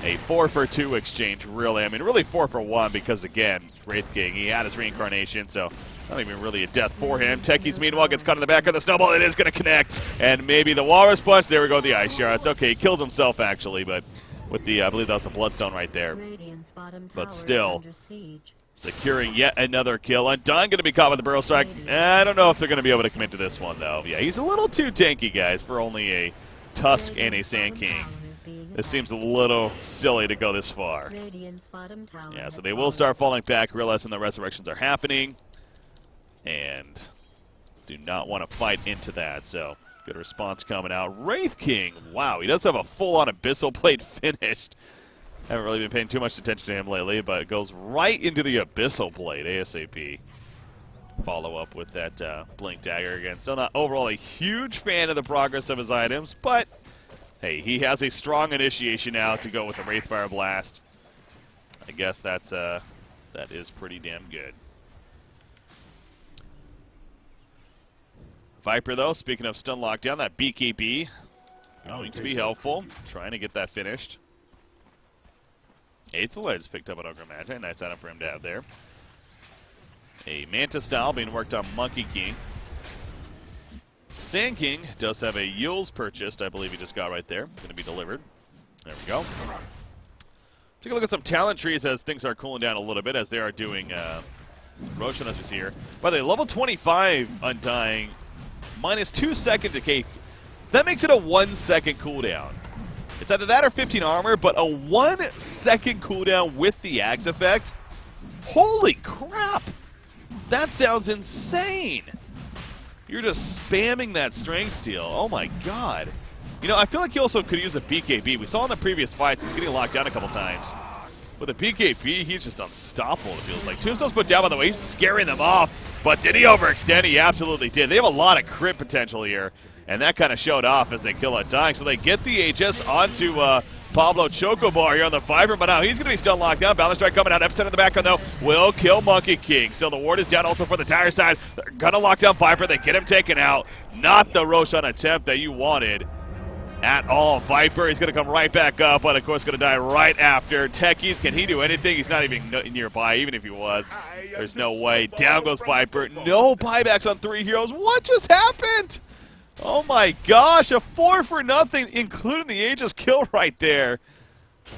A 4-for-2 exchange, really. I mean, really 4-for-1 because, again, Wraith King, he had his reincarnation, so not even really a death for him. Techies, meanwhile, gets caught in the back of the snowball. It is going to connect. And maybe the Walrus Punch. There we go, the Ice Shards. Okay, he killed himself, actually, but with the, I believe that was a Bloodstone right there. But still, securing yet another kill. Undying going to be caught with the Burrow Strike. I don't know if they're going to be able to commit to this one, though. Yeah, he's a little too tanky, guys, for only a Tusk and a Sand King. It seems a little silly to go this far. Yeah, so they will start falling back, realizing the resurrections are happening, and do not want to fight into that. So, good response coming out. Wraith King, wow, he does have a full-on Abyssal Blade finished. Haven't really been paying too much attention to him lately, but it goes right into the Abyssal Blade ASAP. Follow up with that Blink Dagger again. Still not overall a huge fan of the progress of his items, but hey, he has a strong initiation now to go with the Wraithfire Blast. I guess that is pretty damn good. Viper, though, speaking of stun lockdown, that BKB going to be helpful. Trying to get that finished. Aether Lens picked up an Ogre Magi. Nice item for him to have there. A Manta Style being worked on Monkey King. Sand King does have a Yule's purchased. I believe he just got right there. Going to be delivered. There we go. Take a look at some talent trees as things are cooling down a little bit, as they are doing Roshan, as we see here. By the way, level 25 Undying, minus 2 second decay. That makes it a 1 second cooldown. It's either that or 15 armor, but a 1 second cooldown with the Axe effect? Holy crap! That sounds insane. You're just spamming that strength steal. Oh my god. You know, I feel like he also could use a BKB. We saw in the previous fights he's getting locked down a couple times. With a BKB, he's just unstoppable, it feels like. Tombstone's put down, by the way. He's scaring them off. But did he overextend? He absolutely did. They have a lot of crit potential here. And that kind of showed off as they kill Undying. So they get the HS onto Pablo Chocobar here on the Viper. But now he's going to be still locked down. Balance strike coming out. Epicenter in the background, though, will kill Monkey King. So the ward is down also for the Dire side. They're going to lock down Viper. They get him taken out. Not the Roshan attempt that you wanted at all. Viper, he's going to come right back up, but of course going to die right after. Techies, can he do anything? He's not even nearby, even if he was. There's no way. Down goes Viper. No buybacks on 3 heroes. What just happened? Oh my gosh, a 4 for nothing, including the Aegis kill right there.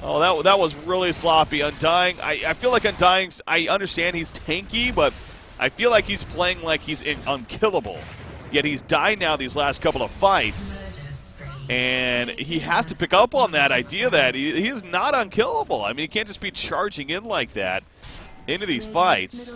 Oh, that was really sloppy. Undying, I feel like Undying's, I understand he's tanky, but I feel like he's playing like he's unkillable. Yet he's died now these last couple of fights. And he has to pick up on that idea that he is not unkillable. I mean, he can't just be charging in like that into these fights.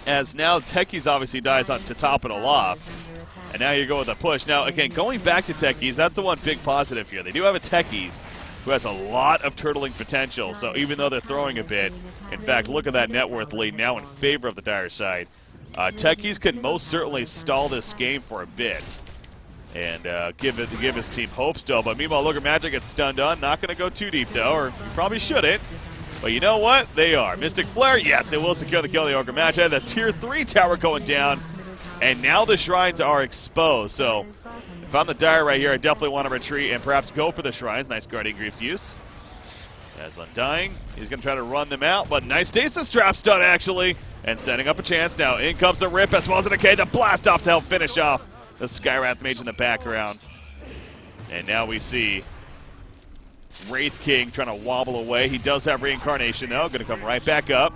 As now Techies obviously dies on to top it all off. And now you go with a push. Now, again, going back to Techies, that's the one big positive here. They do have a Techies who has a lot of turtling potential. So even though they're throwing a bit, in fact, look at that net worth lead now in favor of the Dire side. Techies can most certainly stall this game for a bit. And give his team hope still. But meanwhile, Ogre Magic gets stunned on. Not going to go too deep, though, or you probably shouldn't. But you know what? They are. Mystic Flare, yes, it will secure the kill of the Ogre Magic. The Tier 3 tower going down. And now the Shrines are exposed. So if I'm the Dire right here, I definitely want to retreat and perhaps go for the Shrines. Nice Guardian Greaves use. As Undying, he's going to try to run them out. But nice stasis trap stun, actually. And setting up a chance now. In comes the Rip as well as an Decay. The blast off to help finish off the Skywrath Mage in the background. And now we see Wraith King trying to wobble away. He does have Reincarnation, though. Going to come right back up.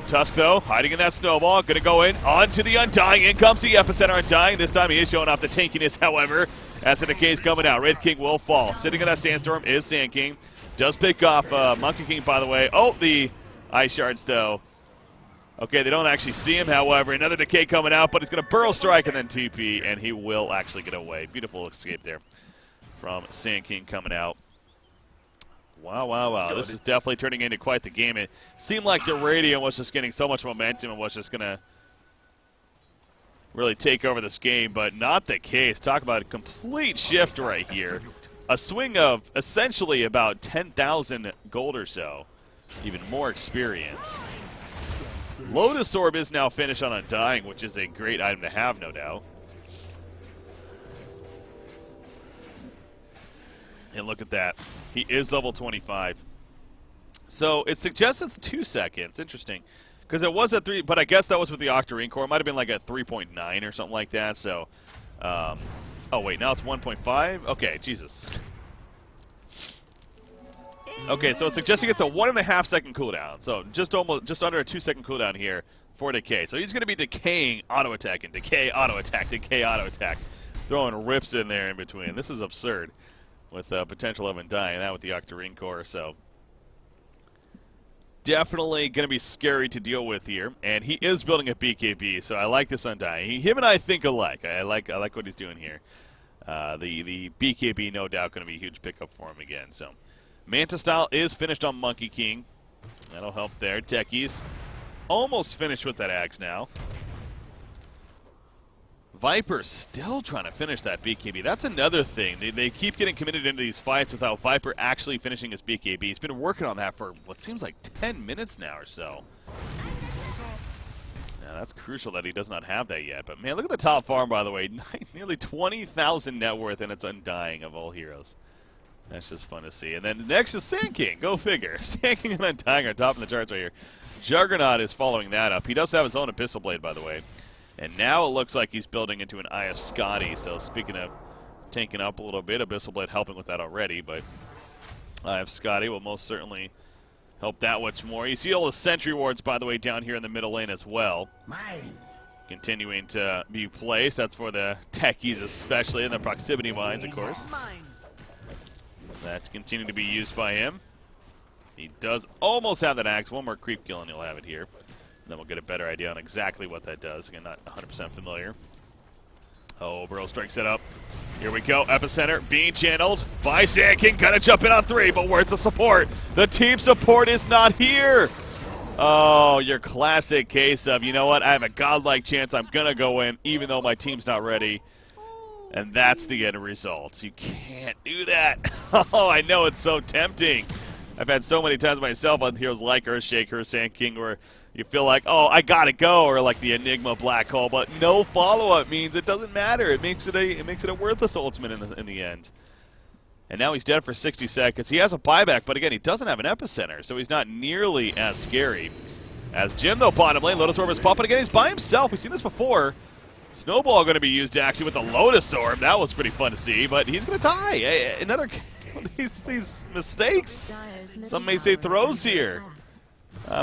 Tusk, though, hiding in that snowball. Going to go in onto the Undying. In comes the Epicenter Undying. This time he is showing off the tankiness, however, as the Decay's coming out. Wraith King will fall. Sitting in that Sandstorm is Sand King. Does pick off Monkey King, by the way. Oh, the Ice Shards, though. Okay, they don't actually see him, however. Another Decay coming out, but he's going to Burrow Strike and then TP, and he will actually get away. Beautiful escape there from Sand King coming out. Wow, wow, wow. This is definitely turning into quite the game. It seemed like the radio was just getting so much momentum and was just going to really take over this game, but not the case. Talk about a complete shift right here. A swing of essentially about 10,000 gold or so. Even more experience. Lotus Orb is now finished on Undying, which is a great item to have, no doubt. And look at that. He is level 25. So it suggests it's 2 seconds. Interesting. Because it was at 3, but I guess that was with the Octarine Core. It might have been like at 3.9 or something like that. So, oh wait, now it's 1.5? Okay, Jesus. Okay, so it's suggesting it's a 1.5 second cooldown. So just under a 2 second cooldown here for Decay. So he's going to be decaying auto attack and decay auto attack, decay auto attack, throwing rips in there in between. This is absurd with potential of Undying, that with the Octarine Core. So definitely going to be scary to deal with here. And he is building a BKB, so I like this Undying. Him and I think alike. I like what he's doing here. The BKB, no doubt, going to be a huge pickup for him again. So Manta Style is finished on Monkey King. That'll help there. Techies almost finished with that axe now. Viper still trying to finish that BKB. That's another thing. They keep getting committed into these fights without Viper actually finishing his BKB. He's been working on that for what seems like 10 minutes now or so. Now that's crucial that he does not have that yet. But man, look at the top farm, by the way. Nearly 20,000 net worth, and it's Undying of all heroes. That's just fun to see. And then next is Sand King. Go figure. Sand King and Undying are top in the charts right here. Juggernaut is following that up. He does have his own Abyssal Blade, by the way. And now it looks like he's building into an Eye of Scotty. So speaking of tanking up a little bit, Abyssal Blade helping with that already. But Eye of Scotty will most certainly help that much more. You see all the Sentry Wards, by the way, down here in the middle lane as well. Continuing to be placed. That's for the techies especially, and the proximity mines, of course. That's continuing to be used by him. He does almost have that axe. One more creep kill and he'll have it here. then we'll get a better idea on exactly what that does. Again, not 100% familiar. Oh, Burrow strikes it up. Here we go. Epicenter being channeled by Sand King. Gonna jump in on 3, but where's the support? The team support is not here. Oh, your classic case of, you know what, I have a godlike chance I'm going to go in even though my team's not ready. And that's the end result. You can't do that. Oh, I know it's so tempting. I've had so many times myself on heroes like Earthshaker, Sand King, where you feel like, oh, I gotta go, or like the Enigma Black Hole, but no follow-up means it doesn't matter. It makes it a worthless ultimate in the end. And now he's dead for 60 seconds. He has a buyback, but again, he doesn't have an epicenter, so he's not nearly as scary as Jim, though. Bottom lane, Lotus Orb is pumping again. He's by himself. We've seen this before. Snowball going to be used actually with the Lotus Orb. That was pretty fun to see, but he's going to die. Another these mistakes. Some may say throws here.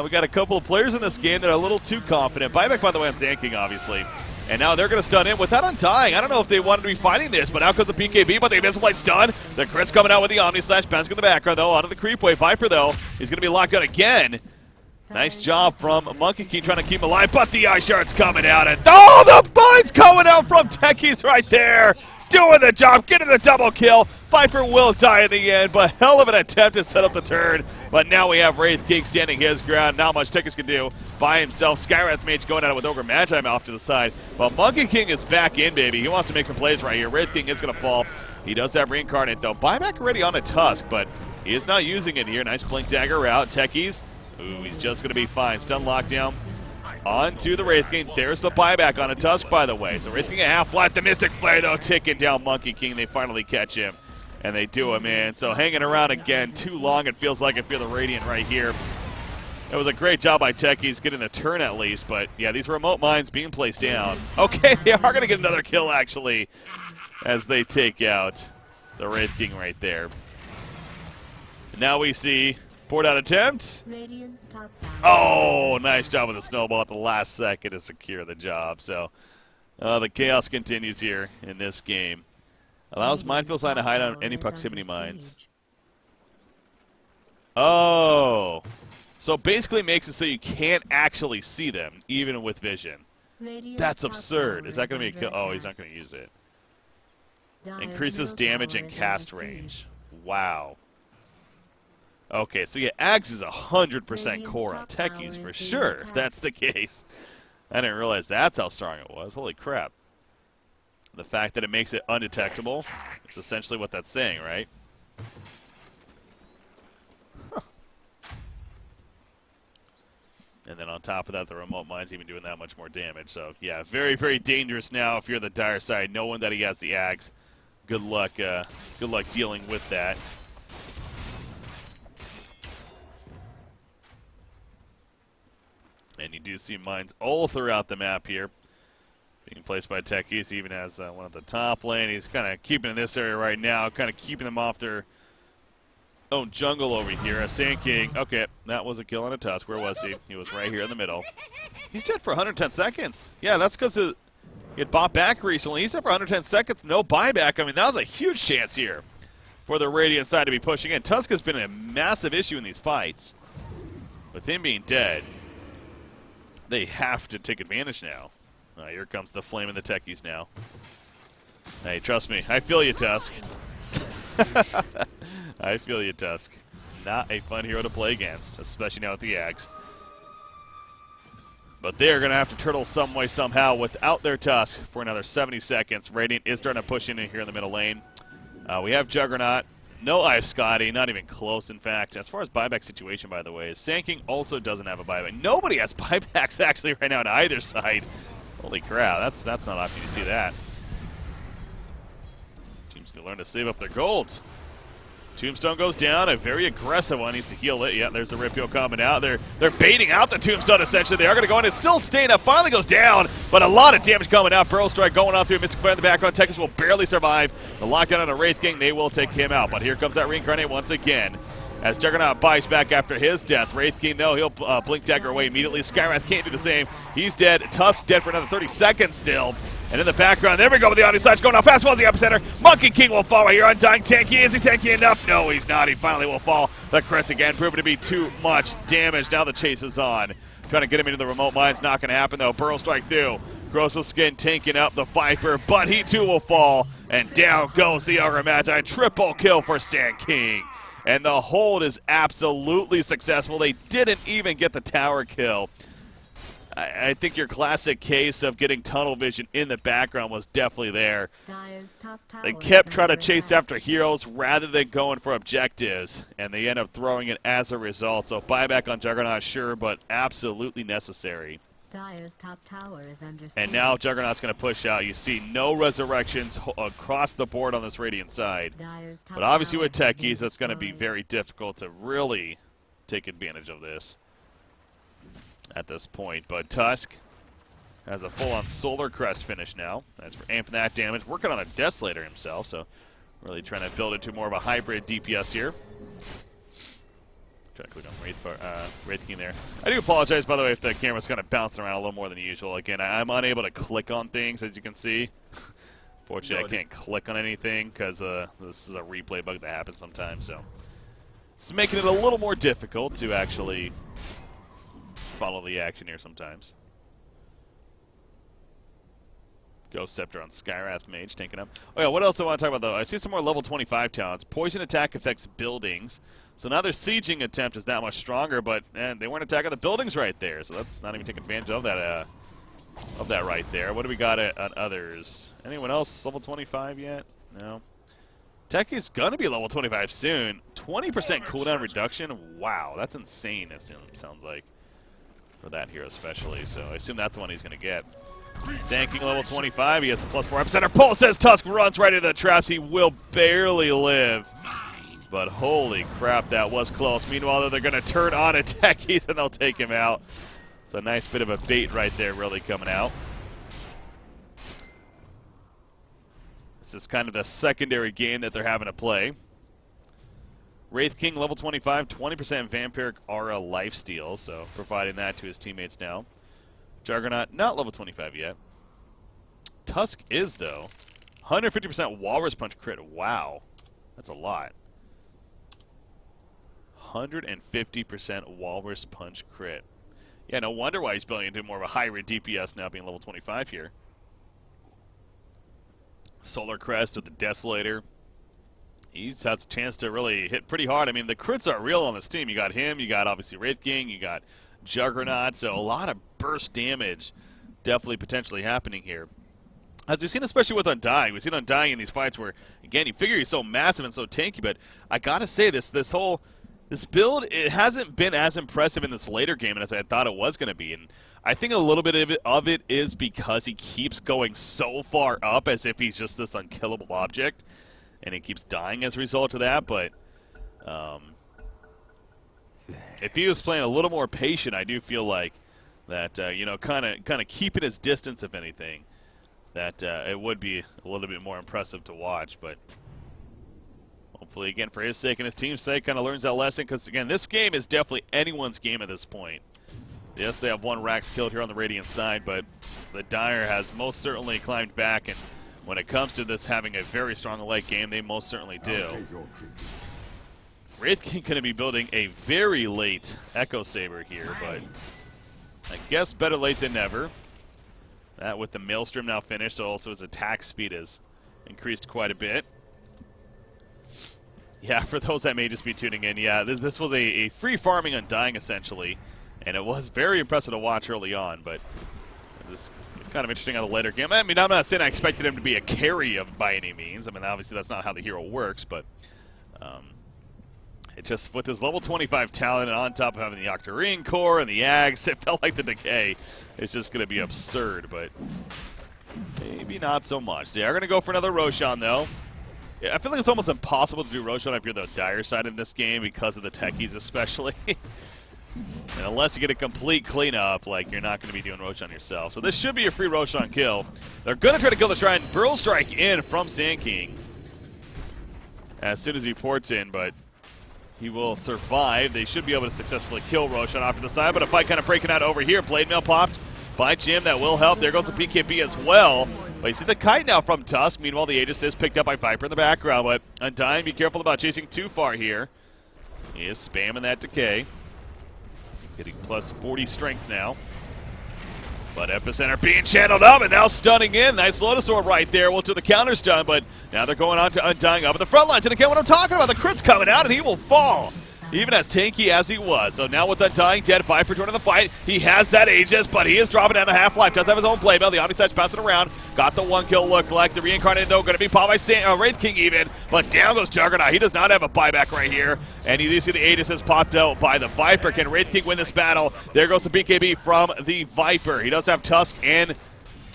We got a couple of players in this game that are a little too confident. Buyback, by the way, on Sand King, obviously. And now they're going to stun him without undying. I don't know if they wanted to be fighting this, but out comes the BKB, but the Invisible Light stun. The crit's coming out with the Omni Slash. Bouncing in the background, though, out of the creep wave. Viper, though, he's going to be locked out again. Nice job from Monkey King trying to keep him alive, but the Ice Shard's coming out. And oh, the bites coming out from Techies right there. Doing the job, getting the double kill. Viper will die in the end, but hell of an attempt to set up the turn. But now we have Wraith King standing his ground. Not much Techies can do by himself. Skywrath Mage going at it with Ogre Magi off to the side. But Monkey King is back in, baby. He wants to make some plays right here. Wraith King is going to fall. He does have Reincarnate, though. Buyback already on a Tusk, but he is not using it here. Nice Blink Dagger out. Techies, ooh, he's just going to be fine. Stun lockdown onto the Wraith King. There's the buyback on a Tusk, by the way. So Wraith King a half flat. The Mystic Flare, though, ticking down Monkey King. They finally catch him. And they do it, man. So hanging around again too long, it feels like, if you're the Radiant right here. It was a great job by Techies getting the turn at least. But, yeah, these remote mines being placed down. Okay, they are going to get another kill, actually, as they take out the Wraith King right there. And now we see poured out attempt. Oh, nice job with the snowball at the last second to secure the job. So the chaos continues here in this game. Allows Minefield Sign to hide on any proximity mines. Oh. So basically makes it so you can't actually see them, even with vision. That's absurd. Is that going to be a kill? Oh, he's not going to use it. Increases damage and cast range. Wow. Okay, so yeah, Axe is 100% core on Techies for sure, if that's the case. I didn't realize that's how strong it was. Holy crap. The fact that it makes it undetectable is essentially what that's saying, right? Huh. And then on top of that, the remote mine's even doing that much more damage. So, yeah, very, very dangerous now if you're the dire side, knowing that he has the Axe. Good luck dealing with that. And you do see mines all throughout the map here. Being placed by Techies, even has one at the top lane. He's kind of keeping in this area right now, kind of keeping them off their own jungle over here. Sand King, okay, that was a kill on a Tusk. Where was he? He was right here in the middle. He's dead for 110 seconds. Yeah, that's because he had bought back recently. He's dead for 110 seconds, no buyback. I mean, that was a huge chance here for the Radiant side to be pushing in. Tusk has been a massive issue in these fights. With him being dead, they have to take advantage now. Here comes the flame and the Techies now. Hey, trust me. I feel you, Tusk. I feel you, Tusk. Not a fun hero to play against, especially now with the Axe. But they're going to have to turtle some way, somehow, without their Tusk for another 70 seconds. Radiant is starting to push in here in the middle lane. We have Juggernaut. No Ice Scotty, not even close, in fact. As far as buyback situation, by the way, Sand King also doesn't have a buyback. Nobody has buybacks, actually, right now on either side. Holy crap, that's not often you see that. Teams can learn to save up their gold. Tombstone goes down, a very aggressive one, needs to heal it. Yeah, there's the Ripio coming out. They're baiting out the Tombstone, essentially. They are going to go in. It's still staying up, finally goes down, but a lot of damage coming out. Burrow Strike going off through Mystic Flare in the background. Techies will barely survive. The lockdown on a Wraith King, they will take him out. But here comes that Reincarnate once again. As Juggernaut bites back after his death. Wraith King, though, he'll Blink Dagger away immediately. Skywrath can't do the same. He's dead. Tusk dead for another 30 seconds still. And in the background, there we go with the Omni Slash going off fast. Well, the epicenter. Monkey King will fall right here. Undying tanky. Is he tanky enough? No, he's not. He finally will fall. The crits again proving to be too much damage. Now the chase is on Trying to get him into the remote mines. Not going to happen, though. Burrow strike through. Grosso Skin tanking up the Viper, but he too will fall. And down goes the Ogre Magi. Triple kill for Sand King. And the hold is absolutely successful. They didn't even get the tower kill. I think your classic case of getting tunnel vision in the background was definitely there. They kept trying to chase after heroes rather than going for objectives, and they end up throwing it as a result. So buyback on Juggernaut, sure, but absolutely necessary. Dire's top tower is under siege. And now Juggernaut's going to push out. You see no resurrections across the board on this Radiant side. But obviously with techies, that's going to be very difficult to really take advantage of this at this point. But Tusk has a full-on Solar Crest finish now. As for amping that damage, working on a Desolator himself, so really trying to build into more of a hybrid DPS here. Trying to click on Wraith King there. I do apologize, by the way, if the camera's kind of bouncing around a little more than usual. Again, I'm unable to click on things, as you can see. Fortunately, I can't click on anything because this is a replay bug that happens sometimes. So it's making it a little more difficult to actually follow the action here sometimes. Ghost Scepter on Skywrath Mage, tanking up. Oh yeah, what else I want to talk about though? I see some more level 25 talents. Poison attack affects buildings. So now their sieging attempt is that much stronger, but they weren't attacking the buildings right there. So that's not even taking advantage of that right there. What do we got on others? Anyone else level 25 yet? No. Techie's gonna be level 25 soon. 20% cooldown reduction. Wow, that's insane. It sounds like for that hero especially. So I assume that's the one he's gonna get. Sand King level 25, he gets a +4 epicenter. Pulse says Tusk runs right into the traps. He will barely live. But holy crap, that was close. Meanwhile, they're going to turn on a techies and they'll take him out. It's a nice bit of a bait right there really coming out. This is kind of the secondary game that they're having to play. Wraith King level 25, 20% Vampiric Aura lifesteal, so providing that to his teammates now. Juggernaut, not level 25 yet. Tusk is, though. 150% Walrus Punch crit. Wow. That's a lot. 150% Walrus Punch crit. Yeah, no wonder why he's building into more of a hybrid DPS now being level 25 here. Solar Crest with the Desolator. He's had a chance to really hit pretty hard. I mean, the crits are real on this team. You got him, you got obviously Wraith King, you got Juggernaut, so a lot of burst damage definitely potentially happening here. As we've seen, especially with Undying, we've seen Undying in these fights where, again, you figure he's so massive and so tanky, but I gotta say, this build, it hasn't been as impressive in this later game as I thought it was going to be, and I think a little bit of it is because he keeps going so far up as if he's just this unkillable object, and he keeps dying as a result of that, but if he was playing a little more patient, I do feel like that, you know, kind of keeping his distance, if anything, that it would be a little bit more impressive to watch. But hopefully, again, for his sake and his team's sake, kind of learns that lesson. Because, again, this game is definitely anyone's game at this point. Yes, they have one Rax killed here on the Radiant side, but the Dire has most certainly climbed back. And when it comes to this having a very strong late game, they most certainly do. Wraith King going to be building a very late Echo Saber here, but I guess better late than never. That with the Maelstrom now finished, so also his attack speed has increased quite a bit. Yeah, for those that may just be tuning in, yeah, this was a free farming Undying essentially, and it was very impressive to watch early on, but this is kind of interesting on the later game. I mean, I'm not saying I expected him to be a carry by any means. I mean, obviously that's not how the hero works, but it just, with his level 25 talent and on top of having the Octarine Core and the Ags, it felt like the Decay is just going to be absurd, but maybe not so much. They are going to go for another Roshan, though. I feel like it's almost impossible to do Roshan if you're the Dire side in this game because of the techies especially. And unless you get a complete cleanup, like, you're not going to be doing Roshan yourself. So this should be a free Roshan kill. They're going to try to kill the Shrine. Burl Strike in from Sand King as soon as he ports in, but he will survive. They should be able to successfully kill Roshan off to the side, but a fight kind of breaking out over here. Blade Mail popped by Jim. That will help. There goes the BKB as well. But you see the kite now from Tusk. Meanwhile, the Aegis is picked up by Viper in the background, but Undying, be careful about chasing too far here. He is spamming that Decay. Getting plus 40 strength now. But Epicenter being channeled up and now stunning in. Nice Lotus Orb right there. Well, to the counter stun, but now they're going on to Undying up at the front lines. And again, what I'm talking about, the crit's coming out and he will fall. Even as tanky as he was. So now with Undying dead, Viper joining the fight. He has that Aegis, but he is dropping down to half-life. Does have his own playbill. The Omnisage bouncing around. Got the one kill look like. The Reincarnated, though, going to be popped by Wraith King even. But down goes Juggernaut. He does not have a buyback right here. And you do see the Aegis has popped out by the Viper. Can Wraith King win this battle? There goes the BKB from the Viper. He does have Tusk and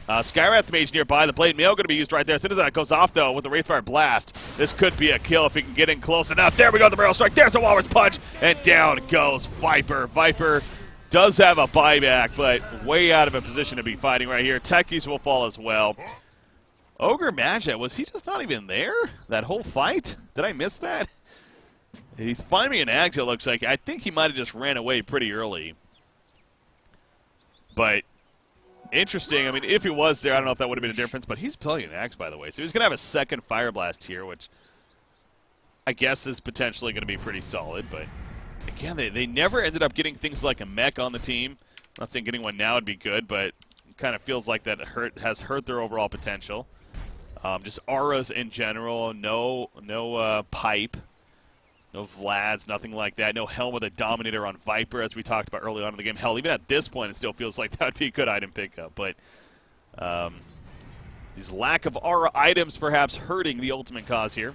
Skywrath Mage nearby. The Blade Mail going to be used right there. As soon as that goes off, though, with the Wraithfire Blast, this could be a kill if he can get in close enough. There we go, the Barrel Strike. There's the Walrus Punch, and down goes Viper. Viper does have a buyback, but way out of a position to be fighting right here. Techies will fall as well. Ogre Magi, was he just not even there that whole fight? Did I miss that? He's finding an Ags, it looks like. I think he might have just ran away pretty early. But interesting. I mean, if he was there, I don't know if that would have been a difference, but he's playing an Axe, by the way. So he's going to have a second Fire Blast here, which I guess is potentially going to be pretty solid. But, again, they never ended up getting things like a mech on the team. I'm not saying getting one now would be good, but it kind of feels like that has hurt their overall potential. Just auras in general, no pipe. No Vlads, nothing like that. No Helm with a Dominator on Viper, as we talked about early on in the game. Hell, even at this point, it still feels like that would be a good item pickup. But these lack of aura items perhaps hurting the ultimate cause here.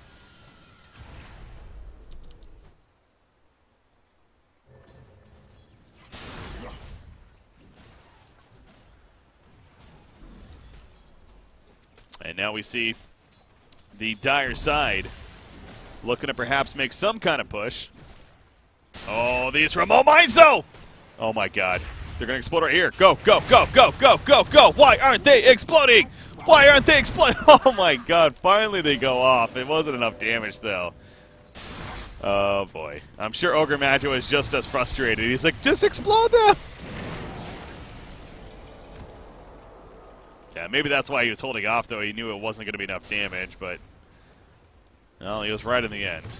And now we see the dire side looking to perhaps make some kind of push. Oh, these remote mines, though! Oh, my God. They're going to explode right here. Go, go, go, go, go, go, go! Why aren't they exploding? Why aren't they exploding? Oh, my God. Finally they go off. It wasn't enough damage, though. Oh, boy. I'm sure Ogre Magi was just as frustrated. He's like, just explode them! Yeah, maybe that's why he was holding off, though. He knew it wasn't going to be enough damage, but well, he was right in the end.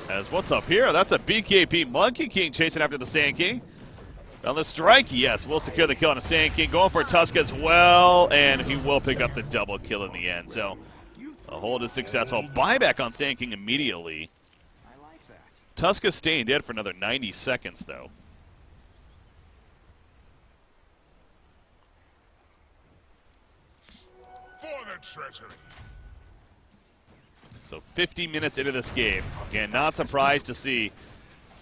As what's up here? That's a BKB Monkey King chasing after the Sand King. On the strike, yes, we'll secure the kill on the Sand King. Going for Tusk as well, and he will pick up the double kill in the end. So, a hold is successful. Buyback on Sand King immediately. Tusk is staying dead for another 90 seconds, though. For the treasury. So 50 minutes into this game. Again, not surprised to see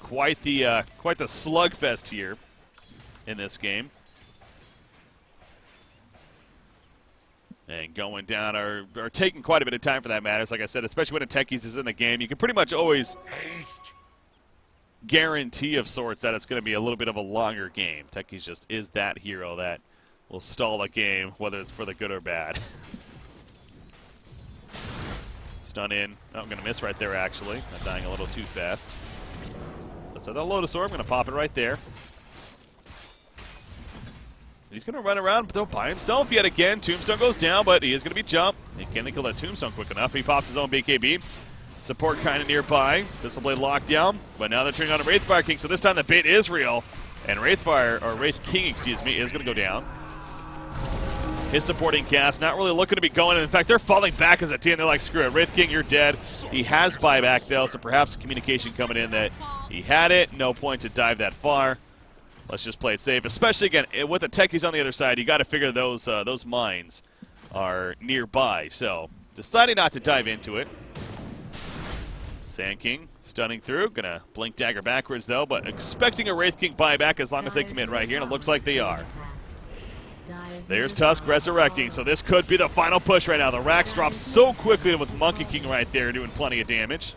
quite the slugfest here in this game. And going down or taking quite a bit of time for that matters. Like I said, especially when a Techies is in the game, you can pretty much always guarantee of sorts that it's going to be a little bit of a longer game. Techies just is that hero that will stall a game, whether it's for the good or bad. Stun in. Oh, I'm going to miss right there, actually. I'm dying a little too fast. So that Lotus Orb, I'm going to pop it right there. He's going to run around though by himself yet again. Tombstone goes down, but he is going to be jumped. Can they kill that Tombstone quick enough? He pops his own BKB. Support kind of nearby. Pistol Blade locked down, but now they're turning on a Wraithfire King, so this time the bait is real. And Wraith King, excuse me, is going to go down. His supporting cast not really looking to be going. In fact, they're falling back as a team. They're like, screw it, Wraith King, you're dead. He has buyback, though, so perhaps communication coming in that he had it. No point to dive that far. Let's just play it safe. Especially, again, with the Techies on the other side, you got to figure those mines are nearby. So, deciding not to dive into it. Sand King stunning through. Gonna blink dagger backwards, though, but expecting a Wraith King buyback as long as they come in right here, and it looks like they are. There's Tusk resurrecting, so this could be the final push right now. The Rax drops so quickly with Monkey King right there doing plenty of damage.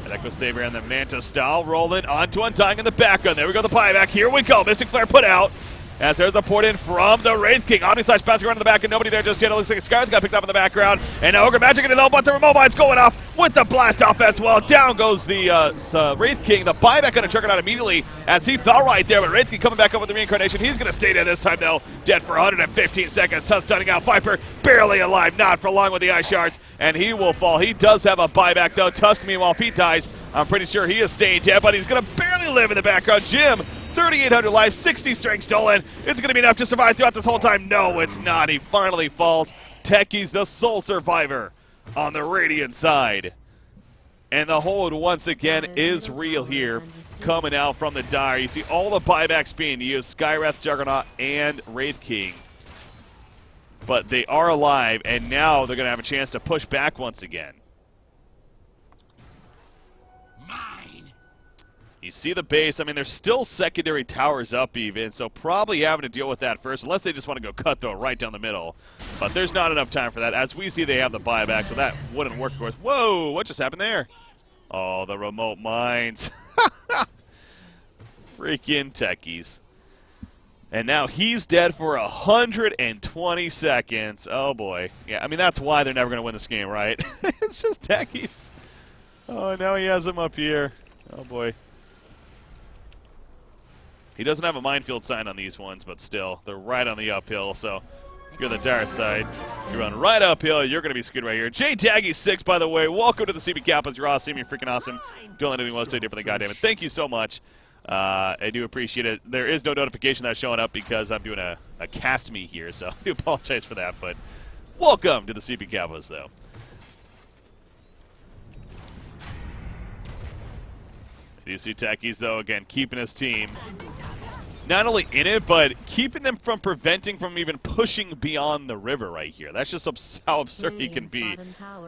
And Echo Saber and the Manta style rolling onto Undying in the back gun. There we go, the buyback. Here we go. Mystic Flare put out. As there's a port in from the Wraith King. Omni Slash bouncing around in the back and nobody there just yet. It looks like Sky's got picked up in the background. And now Ogre Magic into the but the remote mine's going off with the blast off as well. Down goes the Wraith King. The buyback going to Juggernaut immediately as he fell right there. But Wraith King coming back up with the reincarnation. He's going to stay there this time though. Dead for 115 seconds. Tusk stunning out. Viper barely alive. Not for long with the ice shards. And he will fall. He does have a buyback though. Tusk meanwhile, if he dies, I'm pretty sure he is staying dead. But he's going to barely live in the background. Jim. 3,800 life, 60 strength stolen. It's going to be enough to survive throughout this whole time. No, it's not. He finally falls. Techie's the sole survivor on the Radiant side. And the hold once again is real here, coming out from the Dire. You see all the buybacks being used, Skywrath, Juggernaut, and Wraith King. But they are alive, and now they're going to have a chance to push back once again. You see the base. I mean, there's still secondary towers up even, so probably having to deal with that first, unless they just want to go cutthroat right down the middle. But there's not enough time for that. As we see, they have the buyback, so that wouldn't work, of course. Whoa, what just happened there? Oh, the remote mines. Freaking techies. And now he's dead for 120 seconds. Oh, boy. Yeah, I mean, that's why they're never going to win this game, right? It's just techies. Oh, now he has him up here. Oh, boy. He doesn't have a minefield sign on these ones, but still, they're right on the uphill. So if you're the Dire side, you run right uphill, you're going to be screwed right here. J-Taggy6, by the way, welcome to the CB Kappas. You're awesome. You're freaking awesome. Don't let anything else do differently, goddammit. Thank you so much. I do appreciate it. There is no notification that's showing up because I'm doing a cast me here, so I do apologize for that. But welcome to the CB Kappas, though. You see Techies, though, again, keeping his team not only in it, but keeping them from preventing from even pushing beyond the river right here. That's just how absurd he can be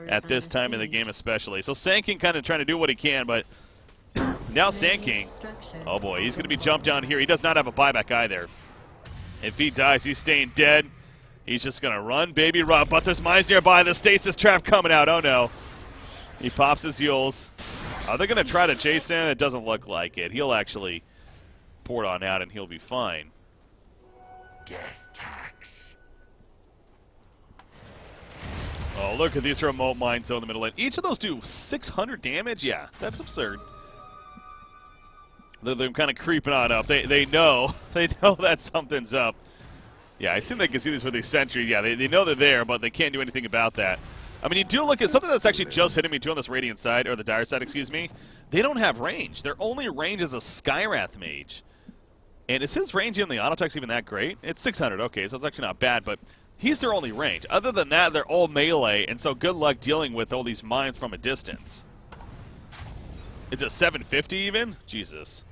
at this time in the game especially. So Sand King kind of trying to do what he can, but now Sand King, oh boy, he's going to be jumped down here. He does not have a buyback either. If he dies, he's staying dead. He's just going to run, baby, run. But there's mines nearby. The stasis trap coming out. Oh, no. He pops his Yules. Are they going to try to chase him? It doesn't look like it. He'll actually port on out, and he'll be fine. Death tax. Oh, look at these remote mines though in the middle lane. Each of those do 600 damage? Yeah, that's absurd. They're kind of creeping on up. They know. They know that something's up. Yeah, I assume they can see these with these sentries. Yeah, they know they're there, but they can't do anything about that. I mean, you do look at something that's actually just hitting me too on this Radiant side, or the Dire side, excuse me. They don't have range. Their only range is a Skywrath Mage. And is his range in the Autotex even that great? It's 600, okay, so it's actually not bad, but he's their only range. Other than that, they're all melee, and so good luck dealing with all these mines from a distance. Is it 750 even? Jesus.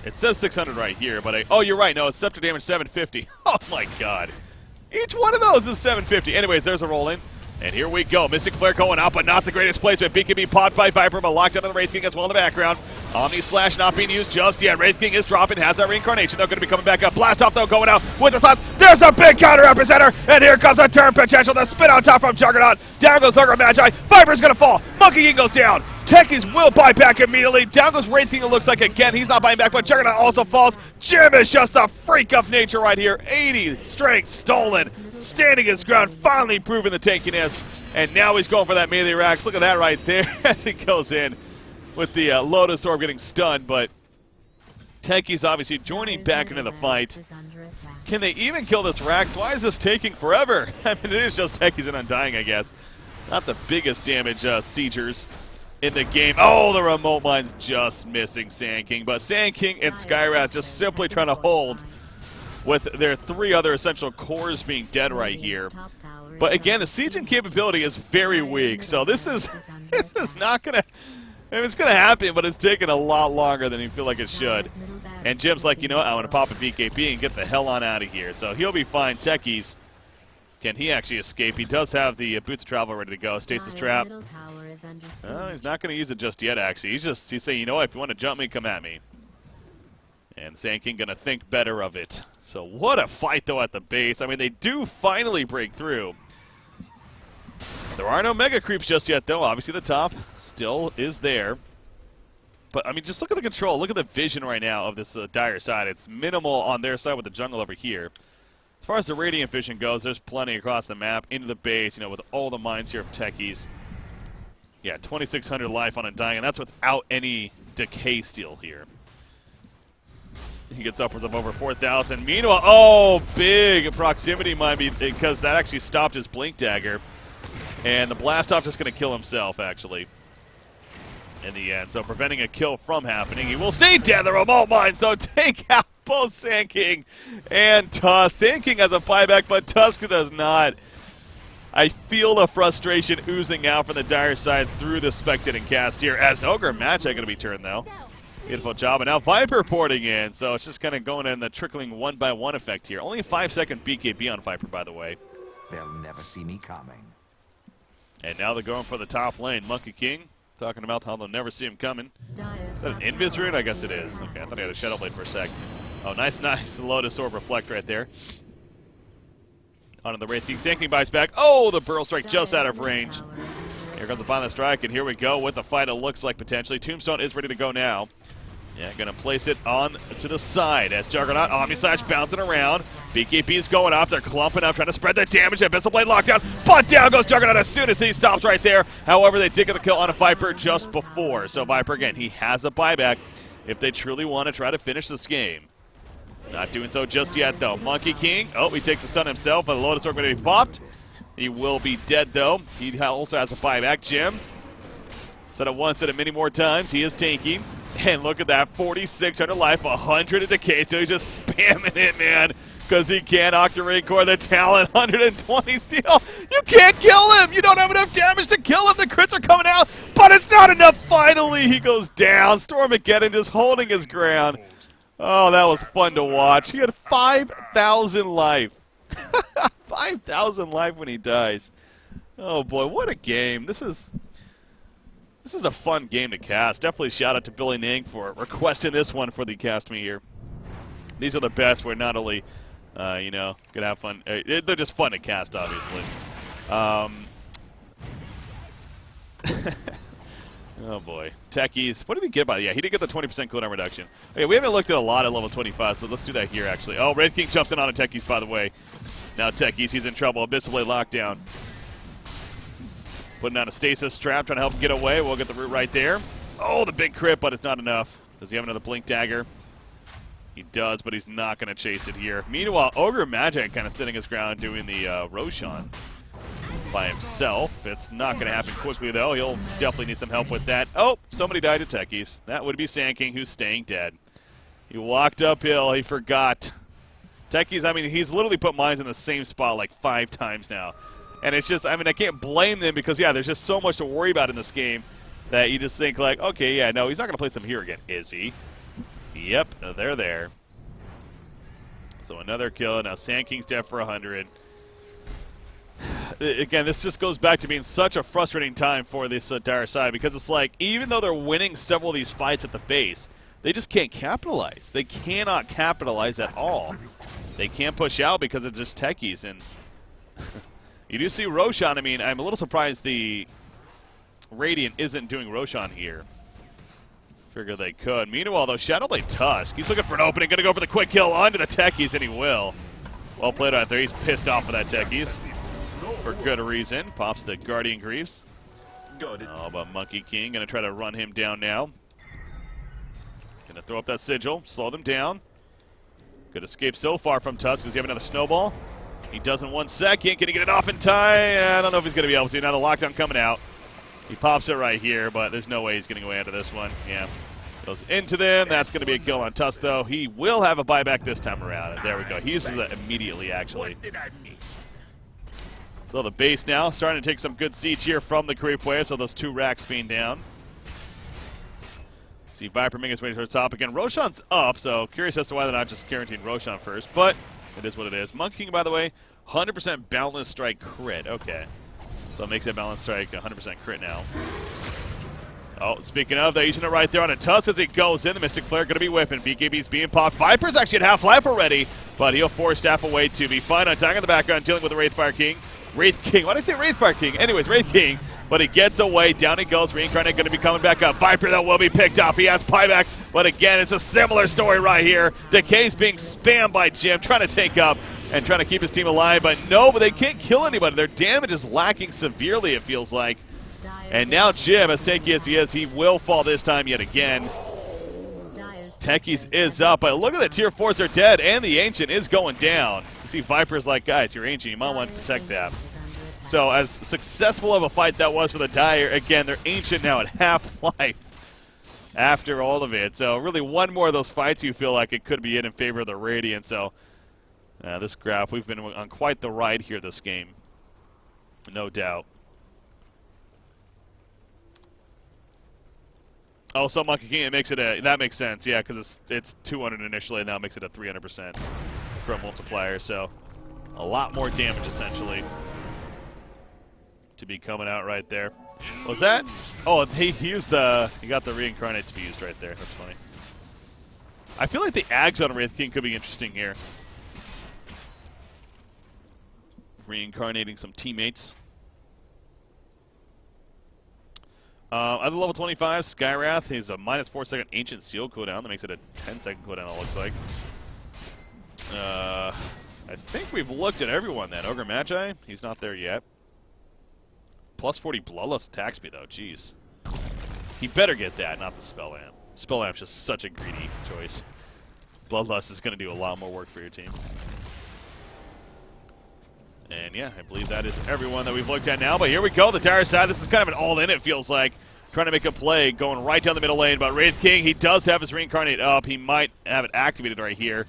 It says 600 right here, but oh, you're right. No, it's scepter damage 750. Oh, my God. Each one of those is 750. Anyways, there's a roll-in. And here we go. Mystic Flare going out, but not the greatest placement. BKB popped by Viper, but locked under the Wraith King as well in the background. Omni Slash not being used just yet. Wraith King is dropping, has that reincarnation. They're going to be coming back up. Blast off, though, going out with the slots. There's a big counter representer, and here comes a turn potential. The spin on top from Juggernaut. Down goes Ogre Magi. Viper's going to fall. Monkey King goes down. Techies will buy back immediately. Down goes Wraith King, it looks like again. He's not buying back, but Juggernaut also falls. Jim is just a freak of nature right here. 80 strength stolen. Standing his ground, finally proving the tankiness. And now he's going for that melee racks. Look at that right there as he goes in with the Lotus Orb getting stunned. But Techies obviously joining back into the fight. Can they even kill this Rax? Why is this taking forever? I mean, it is just Techies and Undying, I guess. Not the biggest damage siegers in the game. Oh, the remote mine's just missing Sand King. But Sand King and Skywrath just simply trying to hold with their three other essential cores being dead right here. But again, the sieging capability is very weak, so this is not gonna. I mean, it's gonna happen, but it's taking a lot longer than you feel like it should. And Jim's like, you know what, I want to pop a BKB and get the hell on out of here. So he'll be fine. Techies, can he actually escape? He does have the Boots of Travel ready to go. Stasis Trap. Oh, he's not going to use it just yet, actually. He's saying, you know what, if you want to jump me, come at me. And Sand King going to think better of it. So what a fight, though, at the base. I mean, they do finally break through. There are no Mega Creeps just yet, though. Obviously, the top still is there. But, I mean, just look at the control. Look at the vision right now of this Dire side. It's minimal on their side with the jungle over here. As far as the Radiant vision goes, there's plenty across the map, into the base, you know, with all the mines here of techies. Yeah, 2,600 life on Undying, and that's without any decay steal here. He gets upwards of over 4,000. Meanwhile, oh, big proximity mine because that actually stopped his Blink Dagger. And the Blast-Off just going to kill himself, actually, in the end. So preventing a kill from happening. He will stay dead. The remote mines, though, take out both Sand King and Tusk. Sand King has a buyback, but Tusk does not. I feel the frustration oozing out from the Dire side through the spectating cast here. As Ogre Magi going to be turned, though. Beautiful job. And now Viper porting in. So it's just kind of going in the trickling one-by-one effect here. Only a 5-second BKB on Viper, by the way. They'll never see me coming. And now they're going for the top lane. Monkey King talking about how they'll never see him coming. Is that an Invis rune? I guess it is. Okay, I thought he had a Shadow Blade for a sec. Oh, nice Lotus Orb Reflect right there. Onto the Wraith King. Sand King buys back. Oh, the Burrow Strike just out of range. Here comes the Violent Strike, and here we go with the fight it looks like potentially. Tombstone is ready to go now. Yeah, going to place it on to the side as Juggernaut, Omnislash bouncing around. BKB is going up. They're clumping up, trying to spread the damage. Abyssal Blade lockdown, but down goes Juggernaut as soon as he stops right there. However, they did get the kill on a Viper just before. So Viper, again, he has a buyback if they truly want to try to finish this game. Not doing so just yet, though. Monkey King, oh, he takes the stun himself, but the Lotus Orb going to be popped. He will be dead, though. He also has a buyback. Jim, said it once, said it many more times. He is tanky. And look at that, 4,600 life, 100 of decay. So he's just spamming it, man, because he can't Octarine Core the Talon. 120 steal. You can't kill him. You don't have enough damage to kill him. The crits are coming out, but it's not enough. Finally, he goes down. Stormageddon just holding his ground. Oh, that was fun to watch. He had 5,000 life. 5,000 life when he dies. Oh, boy, what a game. This is a fun game to cast. Definitely shout out to BillyNaing for requesting this one for the Cast Me here. These are the best where not only, you know, gonna have fun. They're just fun to cast, obviously. Oh boy, techies. What did he get by? Yeah, he did get the 20% cooldown reduction. Okay, we haven't looked at a lot at level 25, so let's do that here. Actually, oh, Wraith King jumps in on a techies, by the way. Now techies, he's in trouble. Abyssal Blade lockdown. Putting down a stasis trap, trying to help him get away. We'll get the root right there. Oh, the big crit, but it's not enough. Does he have another Blink Dagger? He does, but he's not going to chase it here. Meanwhile, Ogre Magi kind of sitting his ground doing the Roshan by himself. It's not going to happen quickly, though. He'll definitely need some help with that. Oh, somebody died to techies. That would be Sand King, who's staying dead. He walked uphill. He forgot. Techies, I mean, he's literally put mines in the same spot like 5 times now. And it's just, I mean, I can't blame them because, yeah, there's just so much to worry about in this game that you just think, like, okay, yeah, no, he's not going to place them here again, is he? Yep, they're there. So another kill. Now Sand King's dead for 100. Again, this just goes back to being such a frustrating time for this Dire side because it's like, even though they're winning several of these fights at the base, they just can't capitalize. They cannot capitalize at all. They can't push out because it's just techies. And you do see Roshan. I mean, I'm a little surprised the Radiant isn't doing Roshan here. Figure they could. Meanwhile, though, Shadowblade Tusk, he's looking for an opening, going to go for the quick kill onto the techies, and he will. Well played out there. He's pissed off with that techies for good reason. Pops the Guardian Greaves. Oh, but Monkey King going to try to run him down now. Going to throw up that sigil, slow them down. Good escape so far from Tusk. Does he have another snowball? He does in 1 second. Can he get it off in time? I don't know if he's going to be able to. Now the lockdown coming out. He pops it right here, but there's no way he's getting away out of this one. Yeah. Goes into them. That's going to be a kill on Tusk, though. He will have a buyback this time around. And there we go. He uses it immediately, actually. What did I miss? So the base now starting to take some good siege here from the creep wave. So those 2 racks being down. See Viper making his way to the top again. Roshan's up, so curious as to why they're not just guaranteeing Roshan first. But it is what it is. Monkey King, by the way, 100% Boundless Strike crit. Okay. So it makes that Boundless Strike 100% crit now. Oh, speaking of, they're using it right there on a Tusk as it goes in. The Mystic Flare going to be whipping. BKB's being popped. Viper's actually at half life already, but he'll force staff away to be fine. Untying in the background, dealing with the Wraithfire King. Wraith King. Why did I say Wraithfire King? Anyways, Wraith King but he gets away. Down he goes. Reincarnate going to be coming back up. Viper, that will be picked up. He has buyback, but again, it's a similar story right here. Decay's being spammed by Jim, trying to take up and trying to keep his team alive, but no, but they can't kill anybody. Their damage is lacking severely, it feels like. And now Jim, as tanky as he is, he will fall this time yet again. Techies is up, but look at the tier 4s are dead, and the Ancient is going down. You see Viper's like, guys, you're Ancient, you might want to protect that. So as successful of a fight that was for the Dire, again, they're Ancient now at half-life after all of it. So really one more of those fights you feel like it could be in favor of the Radiant. So this graph, we've been on quite the ride here this game, no doubt. Oh, so Monkey King, it makes it a, that makes sense, yeah, because it's 200 initially, and now it makes it a 300% for a multiplier, so a lot more damage, essentially, to be coming out right there. Was that? Oh, he used the, he got the Reincarnate to be used right there. That's funny. I feel like the Ags on Wraith King could be interesting here. Reincarnating some teammates. Other level 25, Skywrath, he's a -4-second Ancient Seal cooldown. That makes it a 10-second cooldown, it looks like. I think we've looked at everyone then. Ogre Magi, he's not there yet. Plus 40 Bloodlust attack speed, though, jeez. He better get that, not the Spell Amp. Spell Amp's just such a greedy choice. Bloodlust is going to do a lot more work for your team. And yeah, I believe that is everyone that we've looked at now. But here we go, the Dire side. This is kind of an all-in, it feels like. Trying to make a play, going right down the middle lane. But Wraith King, he does have his Reincarnate up. He might have it activated right here.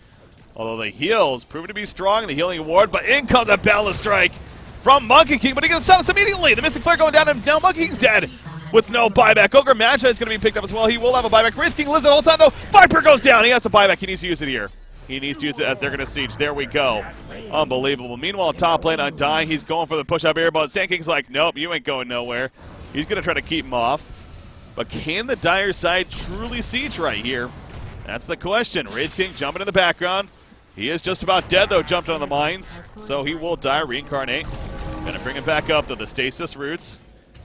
Although the heal's proven to be strong, the healing award. But in comes a Balance Strike from Monkey King. But he gets silence immediately. The Mystic Flare going down, and now Monkey King's dead with no buyback. Ogre Magi is going to be picked up as well. He will have a buyback. Wraith King lives the whole time, though. Viper goes down. He has a buyback. He needs to use it here. He needs to use it as they're going to siege. There we go. Unbelievable. Meanwhile, top lane Undying, he's going for the push-up here, but Sand King's like, nope, you ain't going nowhere. He's going to try to keep him off. But can the Dire side truly siege right here? That's the question. Wraith King jumping in the background. He is just about dead, though, jumped on the mines. So he will die, Reincarnate. Going to bring him back up to the Stasis Roots.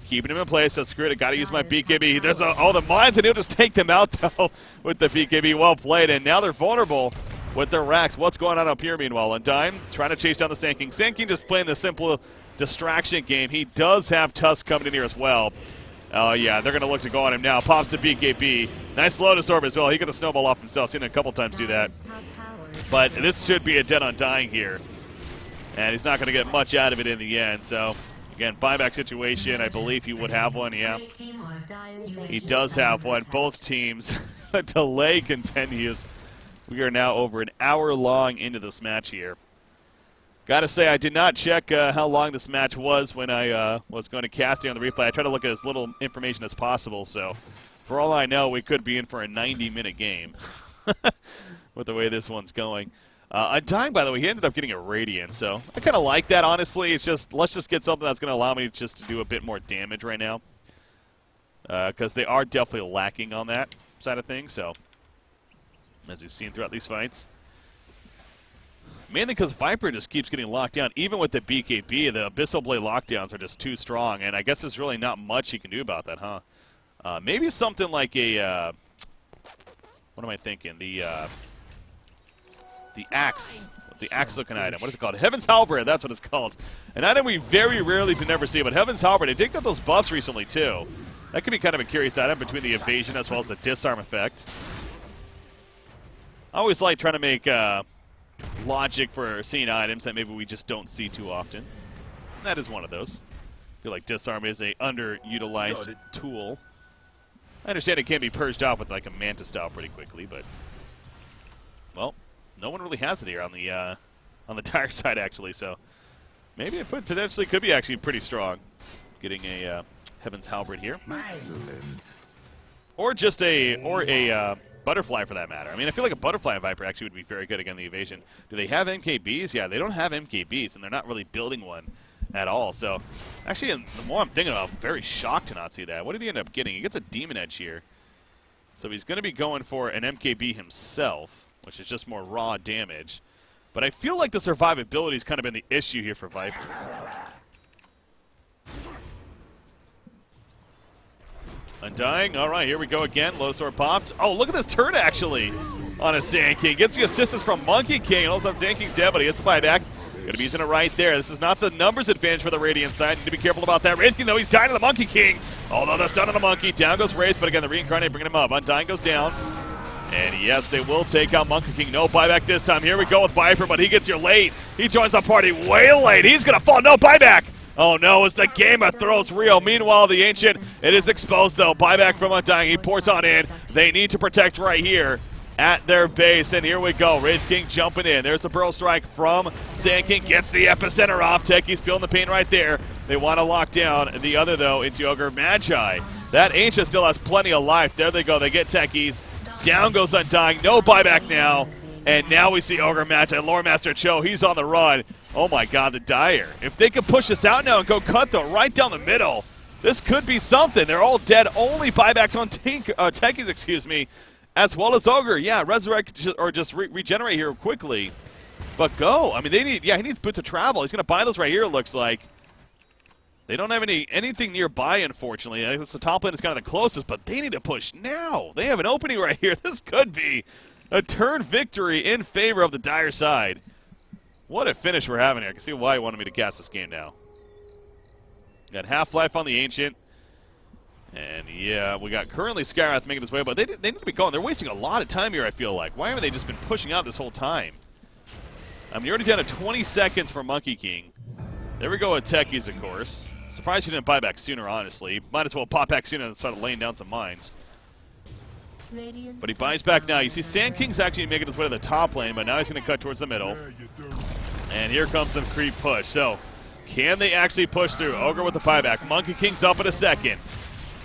Keeping him in place. So screw it, I got to use my BKB. There's all the mines, and he'll just take them out, though, with the BKB. Well played, and now they're vulnerable with their racks. What's going on up here, meanwhile? Undying trying to chase down the Sand King. Sand King just playing the simple distraction game. He does have Tusk coming in here as well. Oh, yeah, they're going to look to go on him now. Pops the BKB. Nice Lotus Orb as well. He got the snowball off himself. Seen him a couple times do that. But this should be a dead Undying here. And he's not going to get much out of it in the end. So, again, buyback situation. I believe he would have one, yeah. He does have one. Both teams. The delay continues. We are now over an hour long into this match here. Gotta say, I did not check how long this match was when I was going to cast it on the replay. I tried to look at as little information as possible, so for all I know, we could be in for a 90-minute game with the way this one's going. Undying, by the way, he ended up getting a Radiant, so I kind of like that, honestly. It's just, let's just get something that's going to allow me just to do a bit more damage right now, because they are definitely lacking on that side of things, so as we've seen throughout these fights. Mainly because Viper just keeps getting locked down. Even with the BKB, the Abyssal Blade lockdowns are just too strong, and I guess there's really not much he can do about that, huh? Maybe something like a, what am I thinking? The axe. The axe-looking item. What is it called? Heaven's Halberd, that's what it's called. An item we very rarely to never see, but Heaven's Halberd, it did get those buffs recently, too. That could be kind of a curious item between the evasion as well as the disarm effect. I always like trying to make logic for seeing items that maybe we just don't see too often. That is one of those. I feel like disarm is a underutilized tool. I understand it can be purged off with like a Manta style pretty quickly, but well, no one really has it here on the Dire side actually. So maybe it potentially could be actually pretty strong. Getting a Heaven's Halberd here, or just a Butterfly for that matter. I mean, I feel like a Butterfly and Viper actually would be very good against the evasion. Do they have MKBs? Yeah, they don't have MKBs, and they're not really building one at all. So, actually, the more I'm thinking about, I'm very shocked to not see that. What did he end up getting? He gets a Demon Edge here. So he's going to be going for an MKB himself, which is just more raw damage. But I feel like the survivability has kind of been the issue here for Viper. Undying. All right, here we go again. Low sword popped. Oh, look at this turn, actually, on a Sand King. Gets the assistance from Monkey King. And all of a sudden, Sand King's dead, but he gets the buyback. Going to be using it right there. This is not the numbers advantage for the Radiant side. Need to be careful about that. Wraith King, though, he's dying to the Monkey King. Although the stun on the Monkey. Down goes Wraith, but again, the Reincarnate bringing him up. Undying goes down. And yes, they will take out Monkey King. No buyback this time. Here we go with Viper, but he gets here late. He joins the party way late. He's going to fall. No buyback. Oh no, it's the game that throws Rio. Meanwhile, the Ancient, it is exposed though. Buyback from Undying. He pours on in. They need to protect right here at their base, and here we go. Wraith King jumping in. There's the Burrow Strike from Sand King. Gets the epicenter off. Techie's feeling the pain right there. They want to lock down the other, though, into Ogre Magi. That Ancient still has plenty of life. There they go. They get Techies. Down goes Undying. No buyback now. And now we see Ogre Magi. Lore Master Cho, he's on the run. Oh my god, the Dire. If they could push this out now and go Cutthroat right down the middle, this could be something. They're all dead. Only buybacks on Techies, excuse me. As well as Ogre. Yeah, resurrect or just regenerate here quickly. But go. I mean, they need, yeah, he needs boots of travel. He's going to buy those right here, it looks like. They don't have anything nearby, unfortunately. I guess the top lane is kind of the closest, but they need to push now. They have an opening right here. This could be a turn victory in favor of the Dire side. What a finish we're having here. I can see why he wanted me to cast this game now. Got Half-Life on the Ancient. And yeah, we got currently Skyrath making his way, but they need to be going. They're wasting a lot of time here, I feel like. Why haven't they just been pushing out this whole time? I mean, you're already down to 20 seconds for Monkey King. There we go with Techies, of course. Surprised he didn't buy back sooner, honestly. Might as well pop back sooner and start laying down some mines. But he buys back now. You see Sand King's actually making his way to the top lane, but now he's going to cut towards the middle. And here comes the creep push. So, can they actually push through? Ogre with the buyback. Monkey King's up in a second.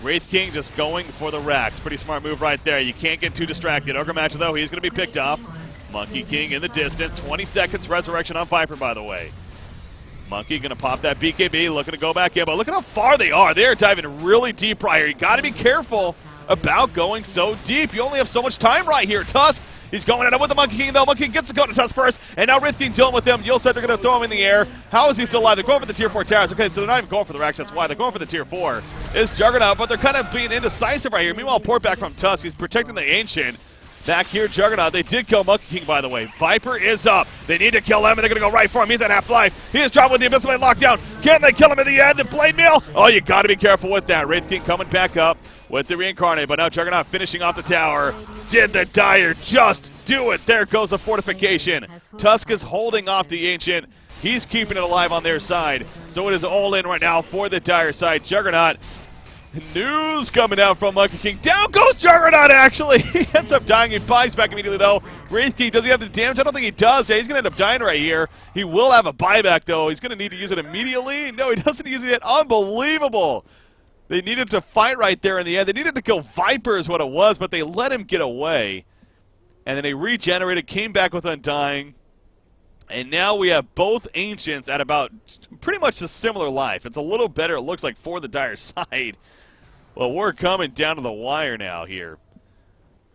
Wraith King just going for the racks. Pretty smart move right there. You can't get too distracted. Ogre Master, though, he's going to be picked off. Monkey King in the distance. 20 seconds resurrection on Viper, by the way. Monkey going to pop that BKB, looking to go back in, but look at how far they are. They're diving really deep right here. You got to be careful about going so deep. You only have so much time right here. Tusk, he's going at it with the Monkey King, though. Monkey King gets the go to Tusk first, and now Wraith King dealing with him. You'll said they're going to throw him in the air. How is he still alive? They're going for the Tier 4 towers. Okay, so they're not even going for the racks. That's why they're going for the Tier 4. It's Juggernaut, but they're kind of being indecisive right here. Meanwhile, port back from Tusk. He's protecting the Ancient. Back here, Juggernaut. They did kill Monkey King, by the way. Viper is up. They need to kill him, and they're going to go right for him. He's at half-life. He is dropped with the Abyssal Blade lockdown. Can they kill him in the end? The Blade Meal. Oh, you got to be careful with that. Wraith King coming back up with the Reincarnate, but now Juggernaut finishing off the tower. Did the Dire just do it? There goes the fortification. Tusk is holding off the Ancient. He's keeping it alive on their side. So it is all in right now for the Dire side. Juggernaut. News coming out from Monkey King. Down goes Juggernaut, actually. He ends up dying. He buys back immediately, though. Wraith King, does he have the damage? I don't think he does. Yeah, he's going to end up dying right here. He will have a buyback, though. He's going to need to use it immediately. No, he doesn't use it. Unbelievable. They needed to fight right there in the end. They needed to kill Viper is what it was, but they let him get away. And then they regenerated, came back with Undying. And now we have both Ancients at about pretty much a similar life. It's a little better, it looks like, for the Dire side. Well, we're coming down to the wire now here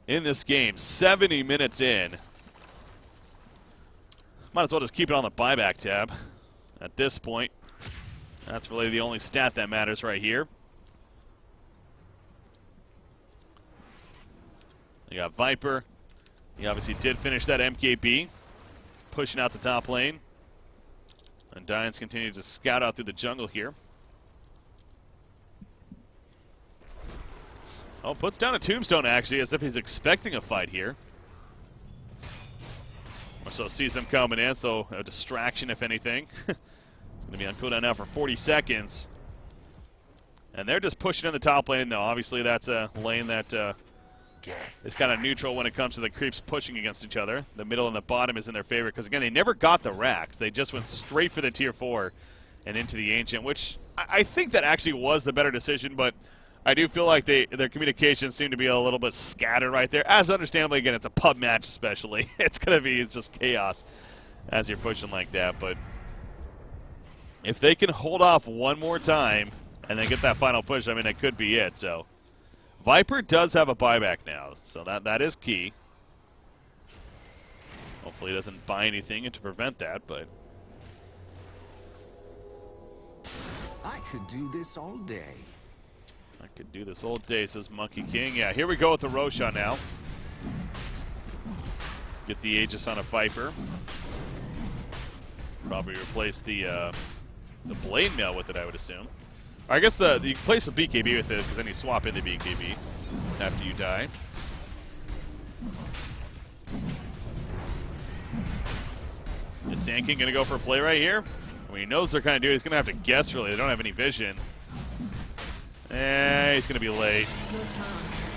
in this game. 70 minutes in. Might as well just keep it on the buyback tab at this point. That's really the only stat that matters right here. You got Viper. He obviously did finish that MKB. Pushing out the top lane. And Undying's continue to scout out through the jungle here. Oh, puts down a tombstone, actually, as if he's expecting a fight here. Or so sees them coming in, so a distraction, if anything. It's going to be on cooldown now for 40 seconds. And they're just pushing in the top lane, though. Obviously, that's a lane that is kind of neutral when it comes to the creeps pushing against each other. The middle and the bottom is in their favor, because, again, they never got the racks. They just went straight for the Tier 4 and into the Ancient, which I think that actually was the better decision, but I do feel like their communications seem to be a little bit scattered right there. As understandably, again, it's a pub match especially. It's just chaos as you're pushing like that. But if they can hold off one more time and then get that final push, I mean, that could be it. So Viper does have a buyback now, so that is key. Hopefully he doesn't buy anything to prevent that, but I could do this all day. I could do this all day, says Monkey King. Yeah, here we go with the Roshan now. Get the Aegis on a Viper. Probably replace the Blade Mail with it, I would assume. Or I guess you can place the BKB with it, because then you swap in the BKB after you die. Is Sand King going to go for a play right here? Well, he knows they're kind of doing it. He's going to have to guess, really. They don't have any vision. He's going to be late.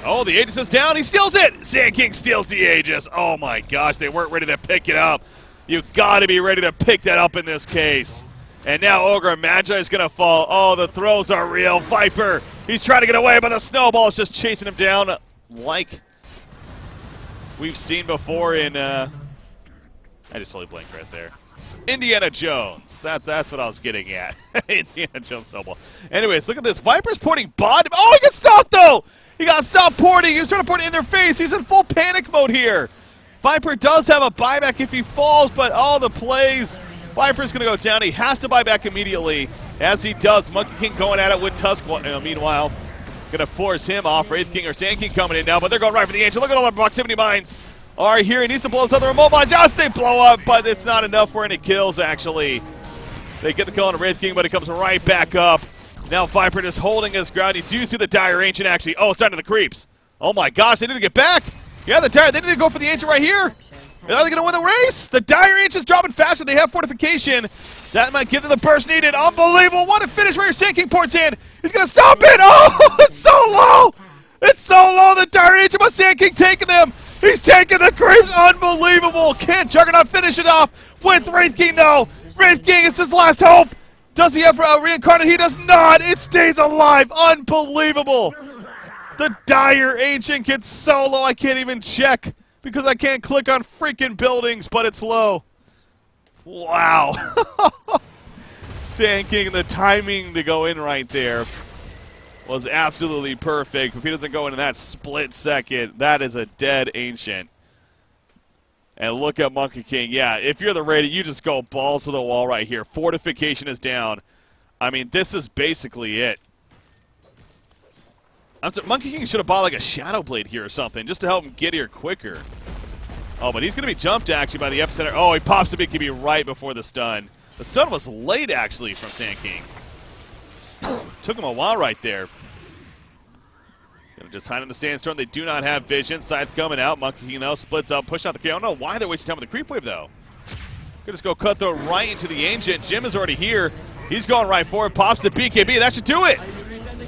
Oh, the Aegis is down. He steals it. Sand King steals the Aegis. Oh, my gosh. They weren't ready to pick it up. You got to be ready to pick that up in this case. And now Ogre Magi is going to fall. Oh, the throws are real. Viper, he's trying to get away, but the snowball is just chasing him down like we've seen before in... I just totally blanked right there. Indiana Jones. That's what I was getting at. Indiana Jones snowball. Anyways, look at this. Viper's porting bot. Oh, he got stopped, though! He got stopped porting. He was trying to port it in their face. He's in full panic mode here. Viper does have a buyback if he falls, but all the plays. Viper's going to go down. He has to buy back immediately, as he does. Monkey King going at it with Tusk. Meanwhile, going to force him off. Wraith King or Sand King coming in now, but they're going right for the Angel. Look at all the proximity mines are here. He needs to blow his other remote mines. Yes, they blow up, but it's not enough for any kills, actually. They get the kill on the Wraith King, but it comes right back up. Now Viper just holding his ground. You do see the Dire Ancient, actually. Oh, it's down to the creeps. Oh, my gosh, they need to get back. Yeah, they need to go for the Ancient right here. Are they going to win the race? The Dire Ancient's dropping faster. They have fortification. That might give them the burst needed. Unbelievable. What a finish where your Sand King ports in. He's going to stop it. Oh, it's so low. It's so low. The Dire Ancient, but Sand King taking them. He's taking the creeps. Unbelievable. Can't Juggernaut finish it off with Wraith King, though. Wraith King is his last hope. Does he have a reincarnate? He does not. It stays alive. Unbelievable. The Dire Ancient gets so low I can't even check because I can't click on freaking buildings, but it's low. Wow. Sand King, the timing to go in right there was absolutely perfect. If he doesn't go in that split second, that is a dead Ancient. And look at Monkey King. Yeah, if you're the Radiant, you just go balls to the wall right here. Fortification is down. I mean, this is basically it. Monkey King should have bought like a Shadow Blade here or something just to help him get here quicker. Oh, but he's going to be jumped actually by the epicenter. Oh, he pops the BKB right before the stun. The stun was late actually from Sand King. Took him a while right there. Gonna just hide in the sandstorm. They do not have vision. Scythe coming out. Monkey King now splits up, pushing out the creep. I don't know why they're wasting time with the creep wave though. Could just go Cutthroat right into the Ancient. Jim is already here. He's going right for it. Pops the BKB. That should do it.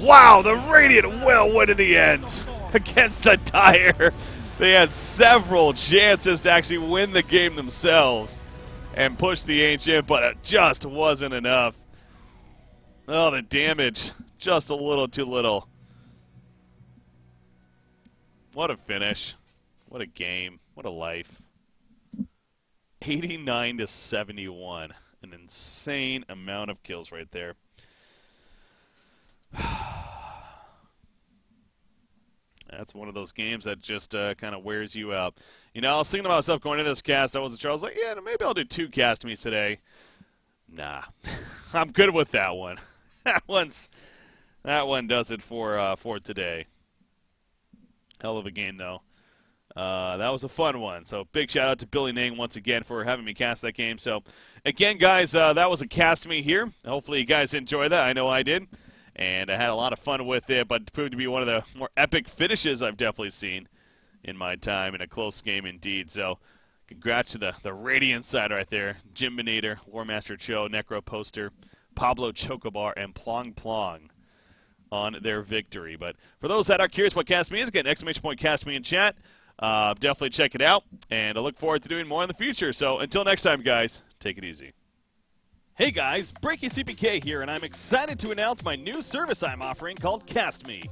Wow, the Radiant will win in the end against the Dire. They had several chances to actually win the game themselves and push the Ancient, but it just wasn't enough. Oh, the damage. Just a little too little. What a finish. What a game. What a life. 89 to 71. An insane amount of kills right there. That's one of those games that just kind of wears you out. You know, I was thinking to myself going into this cast, I wasn't sure. I was like, yeah, maybe I'll do 2 cast me's today. Nah. I'm good with that one. That one does it for today. Hell of a game, though. That was a fun one. So big shout out to BillyNaing once again for having me cast that game. So again, guys, that was a cast me here. Hopefully you guys enjoyed that. I know I did. And I had a lot of fun with it, but it proved to be one of the more epic finishes I've definitely seen in my time in a close game indeed. So congrats to the Radiant side right there. Jim Benator, Warmaster Cho, Necro Poster, Pablo Chocobar, and Plong Plong on their victory. But for those that are curious what Cast Me is, again, ! Cast Me in chat. Definitely check it out, and I look forward to doing more in the future. So until next time, guys, take it easy. Hey guys, Breaky CPK here, and I'm excited to announce my new service I'm offering called Cast Me.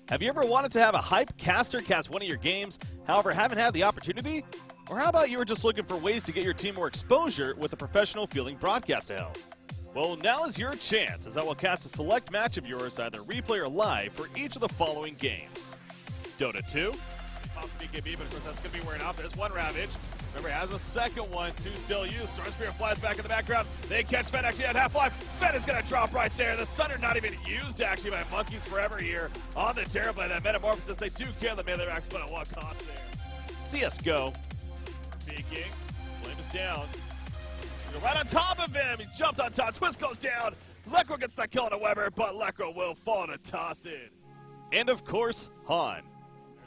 Have you ever wanted to have a hype caster cast one of your games, however haven't had the opportunity? Or how about you were just looking for ways to get your team more exposure with a professional feeling broadcast to help? Well, now is your chance, as I will cast a select match of yours, either replay or live, for each of the following games. Dota 2. Pops BKB, but of course that's going to be wearing off. There's one Ravage. Remember, he has a second one. Two still used. Storm Spear flies back in the background. They catch Fen actually at half-life. Fen is going to drop right there. The Sunder not even used, actually, by Monkeys Forever here on the Terrorblade. That Metamorphosis, they do kill the melee racks, but at what cost there? CSGO. Peeking. Flame is down. Right on top of him. He jumped on top. Twist goes down. Lekro gets that kill on a Weber, but Lekro will fall to toss it. And, of course, Han.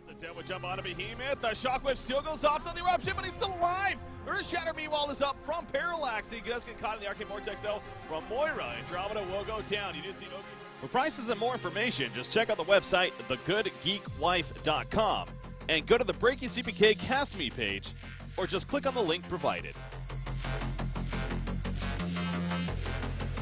There's a demo jump onto Behemoth. The Shockwave still goes off on the eruption, but he's still alive. Earth Shatter, meanwhile, is up from Parallax. He does get caught in the Arcane Vortex, though, from Moira. Andromeda will go down. You do see no... For prices and more information, just check out the website, thegoodgeekwife.com, and go to the Breaking CPK Cast Me page, or just click on the link provided.